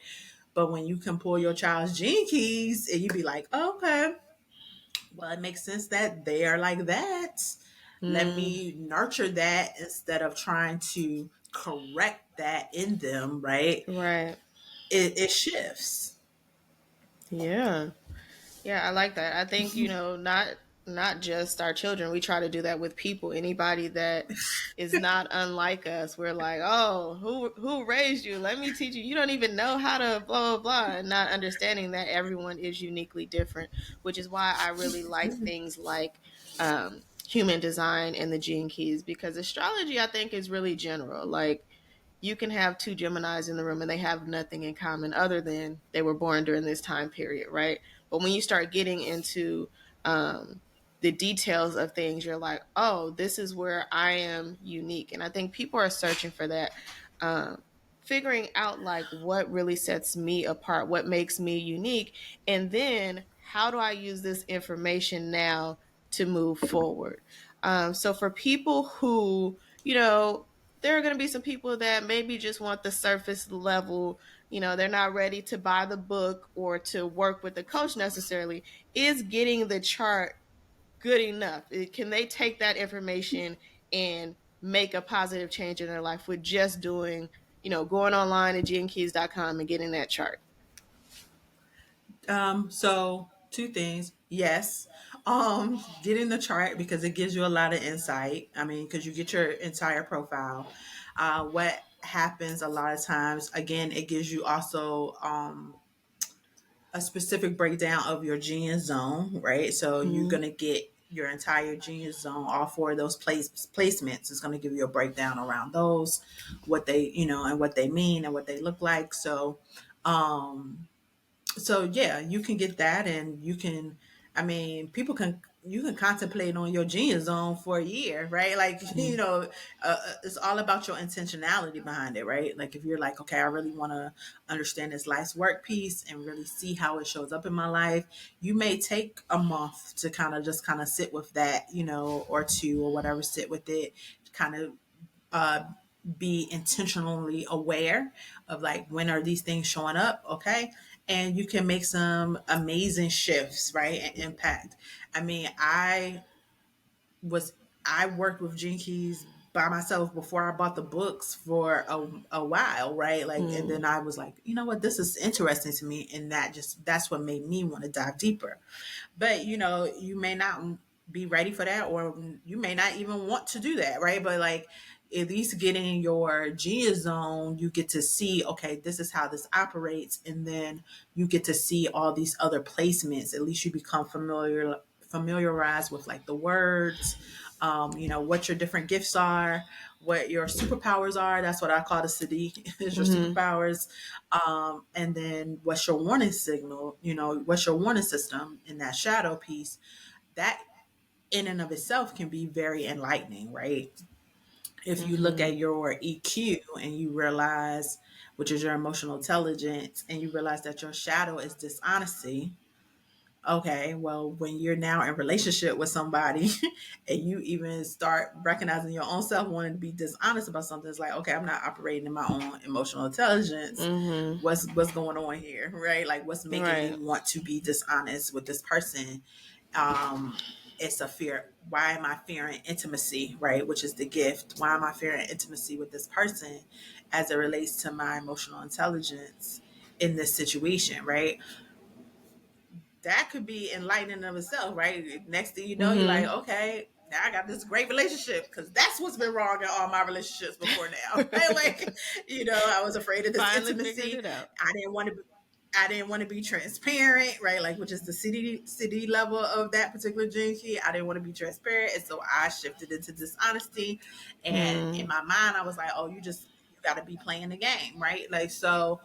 But when you can pull your child's gene keys and you be like, oh, okay, well, it makes sense that they are like that. Let me nurture that instead of trying to correct that in them, right? Right. It shifts. Yeah. Yeah, I like that. I think, not just our children. We try to do that with people. Anybody that is not unlike us, we're like, oh, who raised you? Let me teach you. You don't even know how to blah blah blah, and not understanding that everyone is uniquely different, which is why I really like things like human design and the gene keys, because astrology, I think, is really general. Like, you can have two Geminis in the room and they have nothing in common other than they were born during this time period, right? But when you start getting into the details of things, you're like, oh, this is where I am unique. And I think people are searching for that, figuring out like what really sets me apart, what makes me unique, and then how do I use this information now to move forward. So for people who, there are going to be some people that maybe just want the surface level, they're not ready to buy the book or to work with the coach necessarily. Is getting the chart good enough? Can they take that information and make a positive change in their life with just doing, going online at genekeys.com and getting that chart? So two things. Yes. Getting the chart because it gives you a lot of insight. I mean, because you get your entire profile. What happens a lot of times, again, it gives you also a specific breakdown of your gene zone, right? So you're gonna get your entire gene zone, all four of those placements is going to give you a breakdown around those, what they, and what they mean and what they look like. Um, so yeah, you can get that, and you can, I mean, you can contemplate on your genius zone for a year, right? Like, it's all about your intentionality behind it, right? Like, if you're like, okay, I really want to understand this life's work piece and really see how it shows up in my life, you may take a month to kind of sit with that, or two or whatever, sit with it, kind of uh, be intentionally aware of like, when are these things showing up, okay? And you can make some amazing shifts, right? And impact. I mean, was I worked with Gene Keys by myself before I bought the books for a while, right? Like, and then I was like, you know what, this is interesting to me, and that's what made me want to dive deeper. But you may not be ready for that, or you may not even want to do that, right? But like, at least getting your genius zone, you get to see, okay, this is how this operates, and then you get to see all these other placements. At least you become familiarized with like the words, what your different gifts are, what your superpowers are. That's what I call the city is your superpowers. And then what's your warning signal, what's your warning system in that shadow piece. That in and of itself can be very enlightening, right? If you look at your EQ and you realize, which is your emotional intelligence, and you realize that your shadow is dishonesty. Okay, well, when you're now in relationship with somebody and you even start recognizing your own self wanting to be dishonest about something, it's like, okay, I'm not operating in my own emotional intelligence. What's going on here, right? Like, what's making me want to be dishonest with this person? It's a fear. Why am I fearing intimacy, right? Which is the gift. Why am I fearing intimacy with this person as it relates to my emotional intelligence in this situation, right? That could be enlightening of itself, right? Next thing you know, you're like, okay, now I got this great relationship, because that's what's been wrong in all my relationships before now. Right? Like, I was afraid of this Finally intimacy. figured it out. I didn't want to. I didn't want to be transparent, right? Like, which is the city level of that particular gene key. I didn't want to be transparent, and so I shifted into dishonesty. And in my mind, I was like, "Oh, you got to be playing the game, right?" Like, so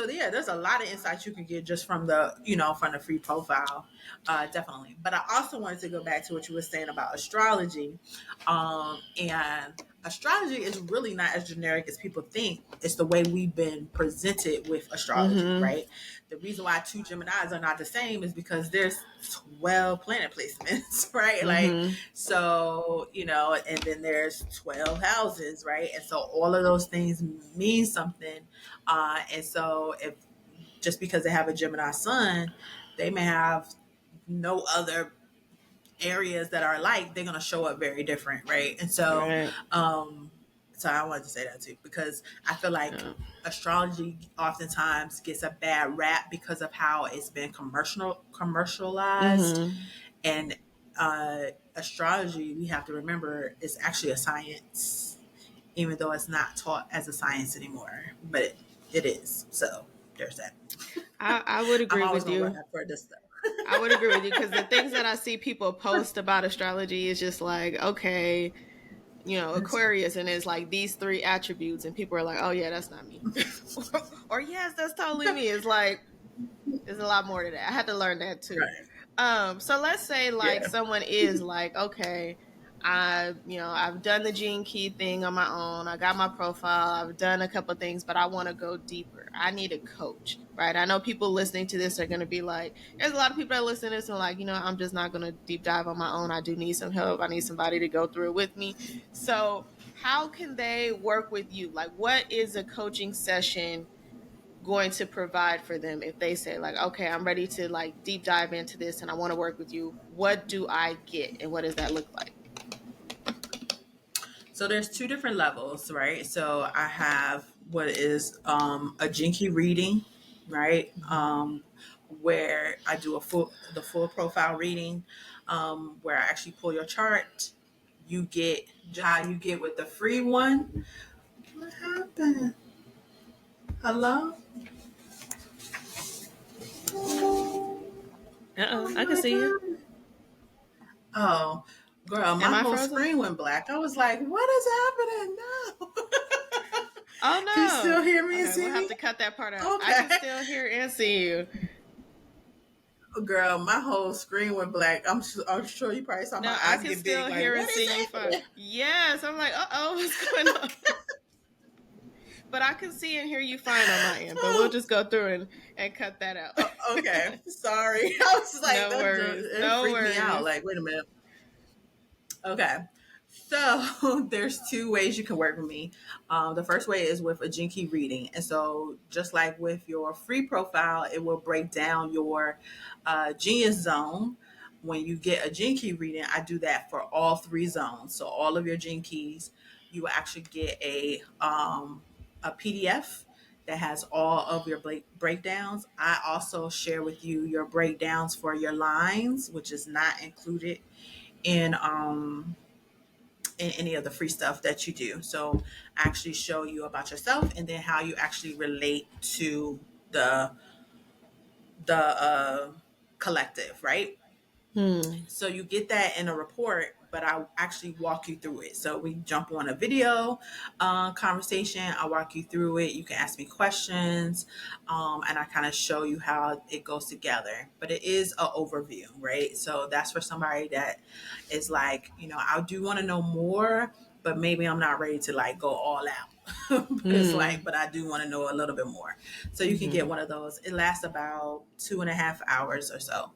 yeah, there's a lot of insights you can get just from the from the free profile, definitely. But I also wanted to go back to what you were saying about astrology, and astrology is really not as generic as people think. It's the way we've been presented with astrology, right? The reason why two Geminis are not the same is because there's 12 planet placements, right? Like, so, and then there's 12 houses, right? And so all of those things mean something. And so if just because they have a Gemini sun, they may have no other areas that are alike, they're going to show up very different, right? And so so I wanted to say that too, because I feel like astrology oftentimes gets a bad rap because of how it's been commercialized. And astrology, we have to remember, is actually a science, even though it's not taught as a science anymore, but it is. So there's that. I would agree I'm always with gonna you. run that for this stuff. I would agree with you, because the things that I see people post about astrology is just like, okay, Aquarius, and it's like these 3 attributes, and people are like, oh yeah, that's not me. or yes, that's totally me. It's like, there's a lot more to that. I had to learn that too. Right. So let's say like someone is like, okay, I've done the gene key thing on my own. I got my profile. I've done a couple things, but I want to go deeper. I need a coach, right? I know people listening to this are going to be like, there's a lot of people that listen to this and like, I'm just not going to deep dive on my own. I do need some help. I need somebody to go through it with me. So how can they work with you? Like, what is a coaching session going to provide for them if they say like, okay, I'm ready to like deep dive into this and I want to work with you? What do I get, and what does that look like? So there's 2 different levels, right? So I have what is a gene key reading, right? Where I do the full profile reading, where I actually pull your chart. You get how you get with the free one. What happened? Hello? I can see you. Oh, girl, my Am I whole frozen? screen went black. I was like, what is happening now? Oh no. Can you still hear me and see we'll me? have to cut that part out. Okay. I can still hear and see you. Girl, my whole screen went black. I'm sure you probably saw my I eyes can get still big. hear Like, and what see is you happening? fine. Yes, I'm like, what's going on? But I can see and hear you fine on my end. But we'll just go through and cut that out. Okay, sorry. I was like, No worries. it freaked me out. Like, wait a minute. Okay. So there's 2 ways you can work with me. The first way is with a gene key reading. And so just like with your free profile, it will break down your genius zone. When you get a gene key reading, I do that for all 3 zones. So all of your gene keys, you will actually get a PDF that has all of your breakdowns. I also share with you your breakdowns for your lines, which is not included in any of the free stuff that you do. So I actually show you about yourself and then how you actually relate to the collective, right? So you get that in a report, but I actually walk you through it. So we jump on a video conversation. I walk you through it. You can ask me questions, and I kind of show you how it goes together. But it is an overview, right? So that's for somebody that is like, I do want to know more, but maybe I'm not ready to like go all out. It's like, but I do want to know a little bit more. So you can get one of those. It lasts about 2.5 hours or so.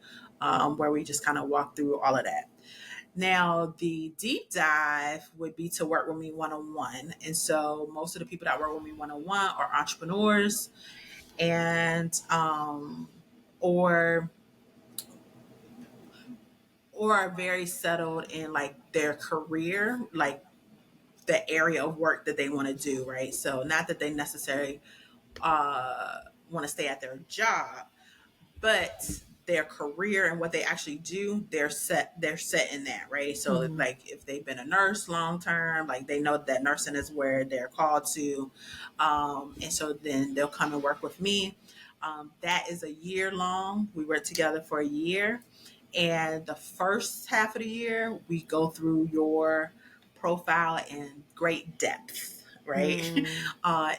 Where we just kind of walk through all of that. Now, the deep dive would be to work with me one-on-one. And so most of the people that work with me one-on-one are entrepreneurs and or are very settled in like their career, like the area of work that they want to do, right? So not that they necessarily want to stay at their job, but their career and what they actually do, they're set in that, right? So like if they've been a nurse long term, like they know that nursing is where they're called to, and so then they'll come and work with me. That is a year long. We work together for a year. And the first half of the year, we go through your profile in great depth, right?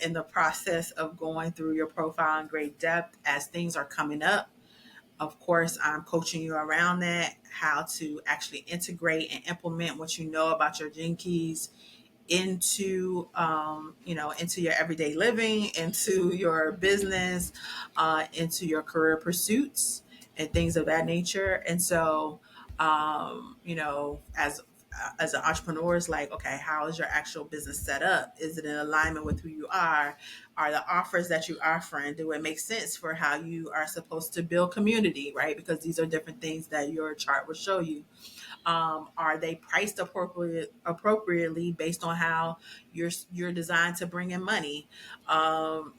In the process of going through your profile in great depth, as things are coming up, of course, I'm coaching you around that, how to actually integrate and implement what you know about your gene keys into into your everyday living, into your business, into your career pursuits and things of that nature. And so as an entrepreneur, it's like, okay, how is your actual business set up? Is it in alignment with who you are? Are the offers that you're offering, do it make sense for how you are supposed to build community, right? Because these are different things that your chart will show you. Are they priced appropriately based on how you're designed to bring in money? Are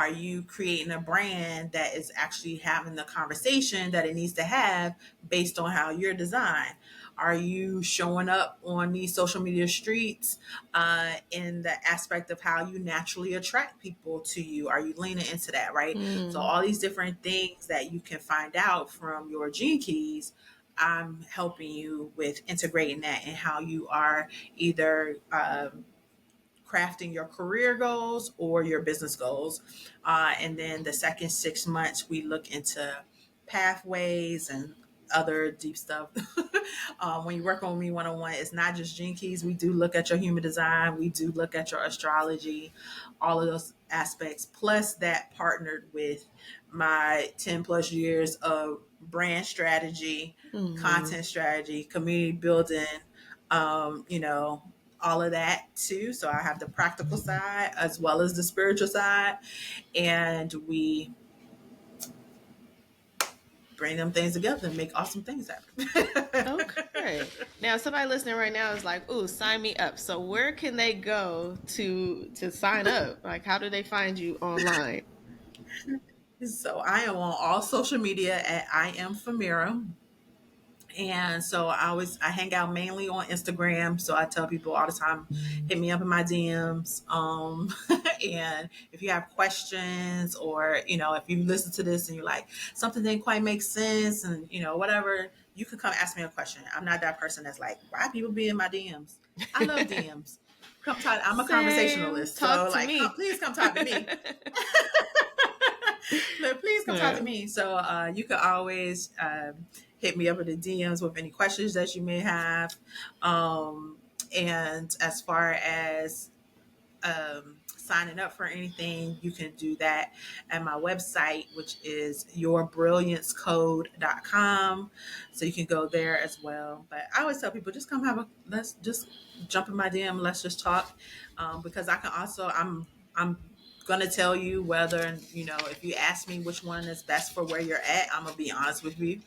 you creating a brand that is actually having the conversation that it needs to have based on how you're designed? Are you showing up on these social media streets in the aspect of how you naturally attract people to you? Are you leaning into that, right? So all these different things that you can find out from your gene keys, I'm helping you with integrating that and how you are either crafting your career goals or your business goals. And then the second 6 months, we look into pathways and other deep stuff. When you work on me one-on-one, it's not just gene keys. We do look at your human design. We do look at your astrology, all of those aspects, plus that partnered with my 10 plus years of brand strategy, content strategy, community building, all of that too. So I have the practical side as well as the spiritual side, and we bring them things together and make awesome things happen. Okay. Now, somebody listening right now is like, "Ooh, sign me up." So, where can they go to sign up? Like, how do they find you online? So I am on all social media at I am Famira. And so I hang out mainly on Instagram. So I tell people all the time, hit me up in my DMs. And if you have questions, or if you listen to this and you're like, something didn't quite make sense, and whatever, you can come ask me a question. I'm not that person that's like, why people be in my DMs? I love DMs. Come talk. I'm a conversationalist. Talk So to me. please come talk to me. Please come talk to me. So you can always hit me up in the DMs with any questions that you may have. And as far as signing up for anything, you can do that at my website, which is yourbrilliancecode.com. So you can go there as well. But I always tell people, just let's just jump in my DM. Let's just talk. Because I can also, I'm going to tell you whether, if you ask me which one is best for where you're at, I'm going to be honest with you,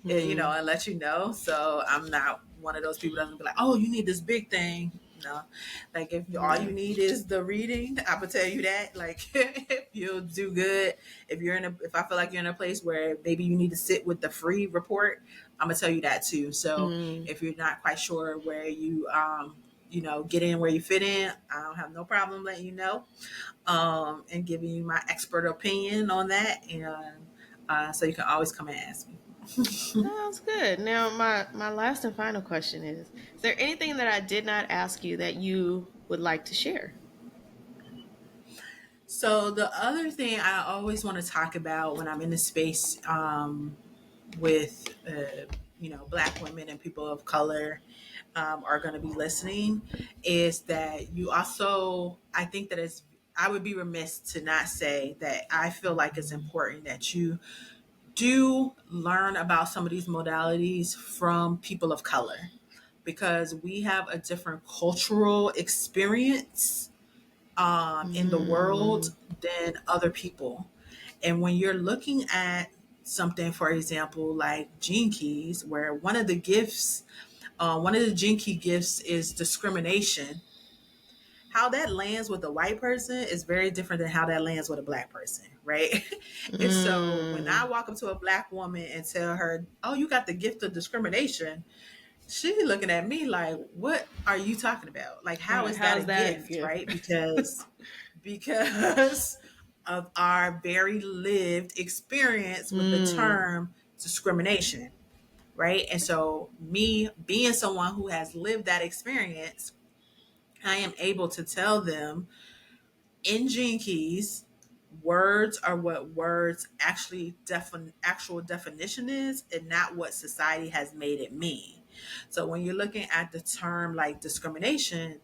and let you know. So I'm not one of those people that's going to be like, oh, you need this big thing. No, like if all you need is the reading, I would tell you that. Like if you'll do good, if I feel like you're in a place where maybe you need to sit with the free report, I'm gonna tell you that too. So if you're not quite sure where you get in where you fit in, I don't have no problem letting you know, and giving you my expert opinion on that, and so you can always come and ask me. Sounds good. Now, my last and final question is there anything that I did not ask you that you would like to share? So the other thing I always want to talk about when I'm in the space with Black women and people of color are going to be listening is that you also, I think that I would be remiss to not say that I feel like it's important that you do learn about some of these modalities from people of color, because we have a different cultural experience in the world than other people. And when you're looking at something, for example, like gene keys, where one of the gene key gifts is discrimination, how that lands with a white person is very different than how that lands with a Black person, right? And so when I walk up to a Black woman and tell her, oh, you got the gift of discrimination, she's looking at me like, what are you talking about? Like, how is that a gift, right? Because of our very lived experience with the term discrimination, right? And so, me being someone who has lived that experience, I am able to tell them in Gene Keys, words are what words actually actual definition is, and not what society has made it mean. So when you're looking at the term like discrimination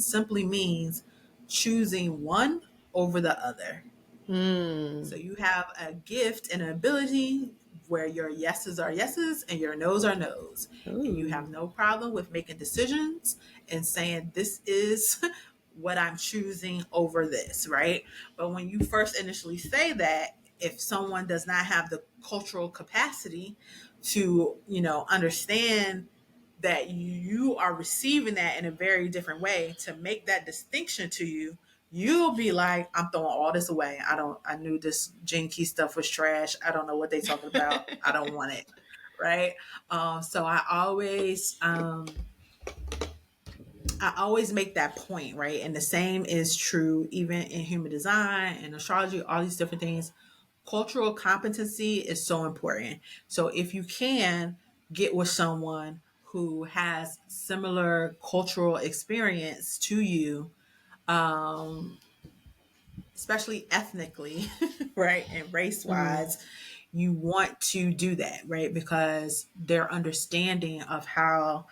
simply means choosing one over the other. So you have a gift and an ability where your yeses are yeses and your noes are noes. And you have no problem with making decisions and saying, this is what I'm choosing over this, right? But when you first initially say that, if someone does not have the cultural capacity to, understand that you are receiving that in a very different way, to make that distinction to you, you'll be like, I'm throwing all this away. I knew this Gene Key stuff was trash. I don't know what they talking about. I don't want it. Right. So I always make that point, right? And the same is true even in human design and astrology, all these different things. Cultural competency is so important. So if you can get with someone who has similar cultural experience to you, especially ethnically, right, and race wise, you want to do that, right? Because their understanding of how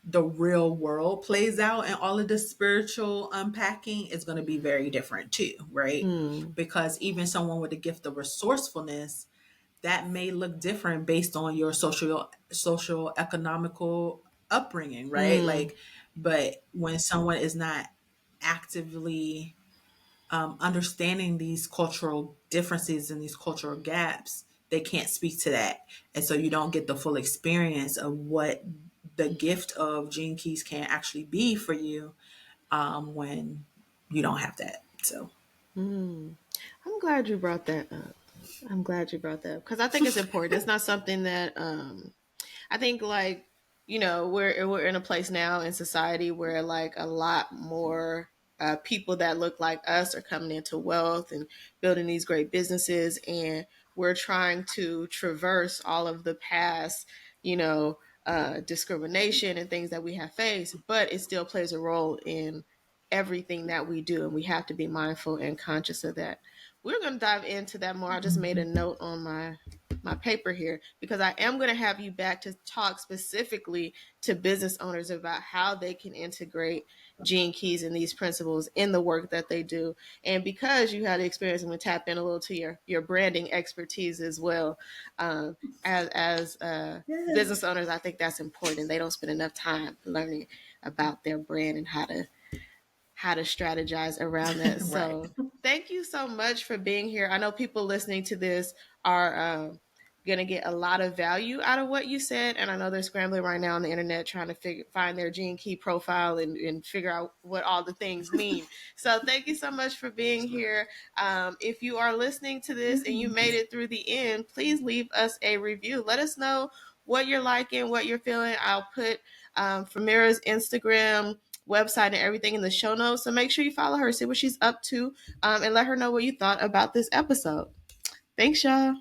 the real world plays out and all of the spiritual unpacking is going to be very different too, right? Because even someone with the gift of resourcefulness, that may look different based on your social economical upbringing, right? Like, but when someone is not actively understanding these cultural differences and these cultural gaps, they can't speak to that. And so you don't get the full experience of what the gift of Gene Keys can actually be for you when you don't have that. So I'm glad you brought that up. Because I think it's important. It's not something that I think, like, we're in a place now in society where like a lot more people that look like us are coming into wealth and building these great businesses, and we're trying to traverse all of the past, discrimination and things that we have faced, but it still plays a role in everything that we do, and we have to be mindful and conscious of that. We're going to dive into that more. I just made a note on my paper here because I am going to have you back to talk specifically to business owners about how they can integrate Gene Keys and these principles in the work that they do. And because you had the experience, I'm going to tap in a little to your branding expertise as well. As business owners, I think that's important. They don't spend enough time learning about their brand and how to strategize around that. So thank you so much for being here. I know people listening to this are going to get a lot of value out of what you said. And I know they're scrambling right now on the internet trying to find their Gene Key profile and figure out what all the things mean. So thank you so much for being here. If you are listening to this and you made it through the end, please leave us a review. Let us know what you're liking, what you're feeling. I'll put Famira's Instagram, website, and everything in the show notes. So make sure you follow her, see what she's up to, and let her know what you thought about this episode. Thanks, y'all.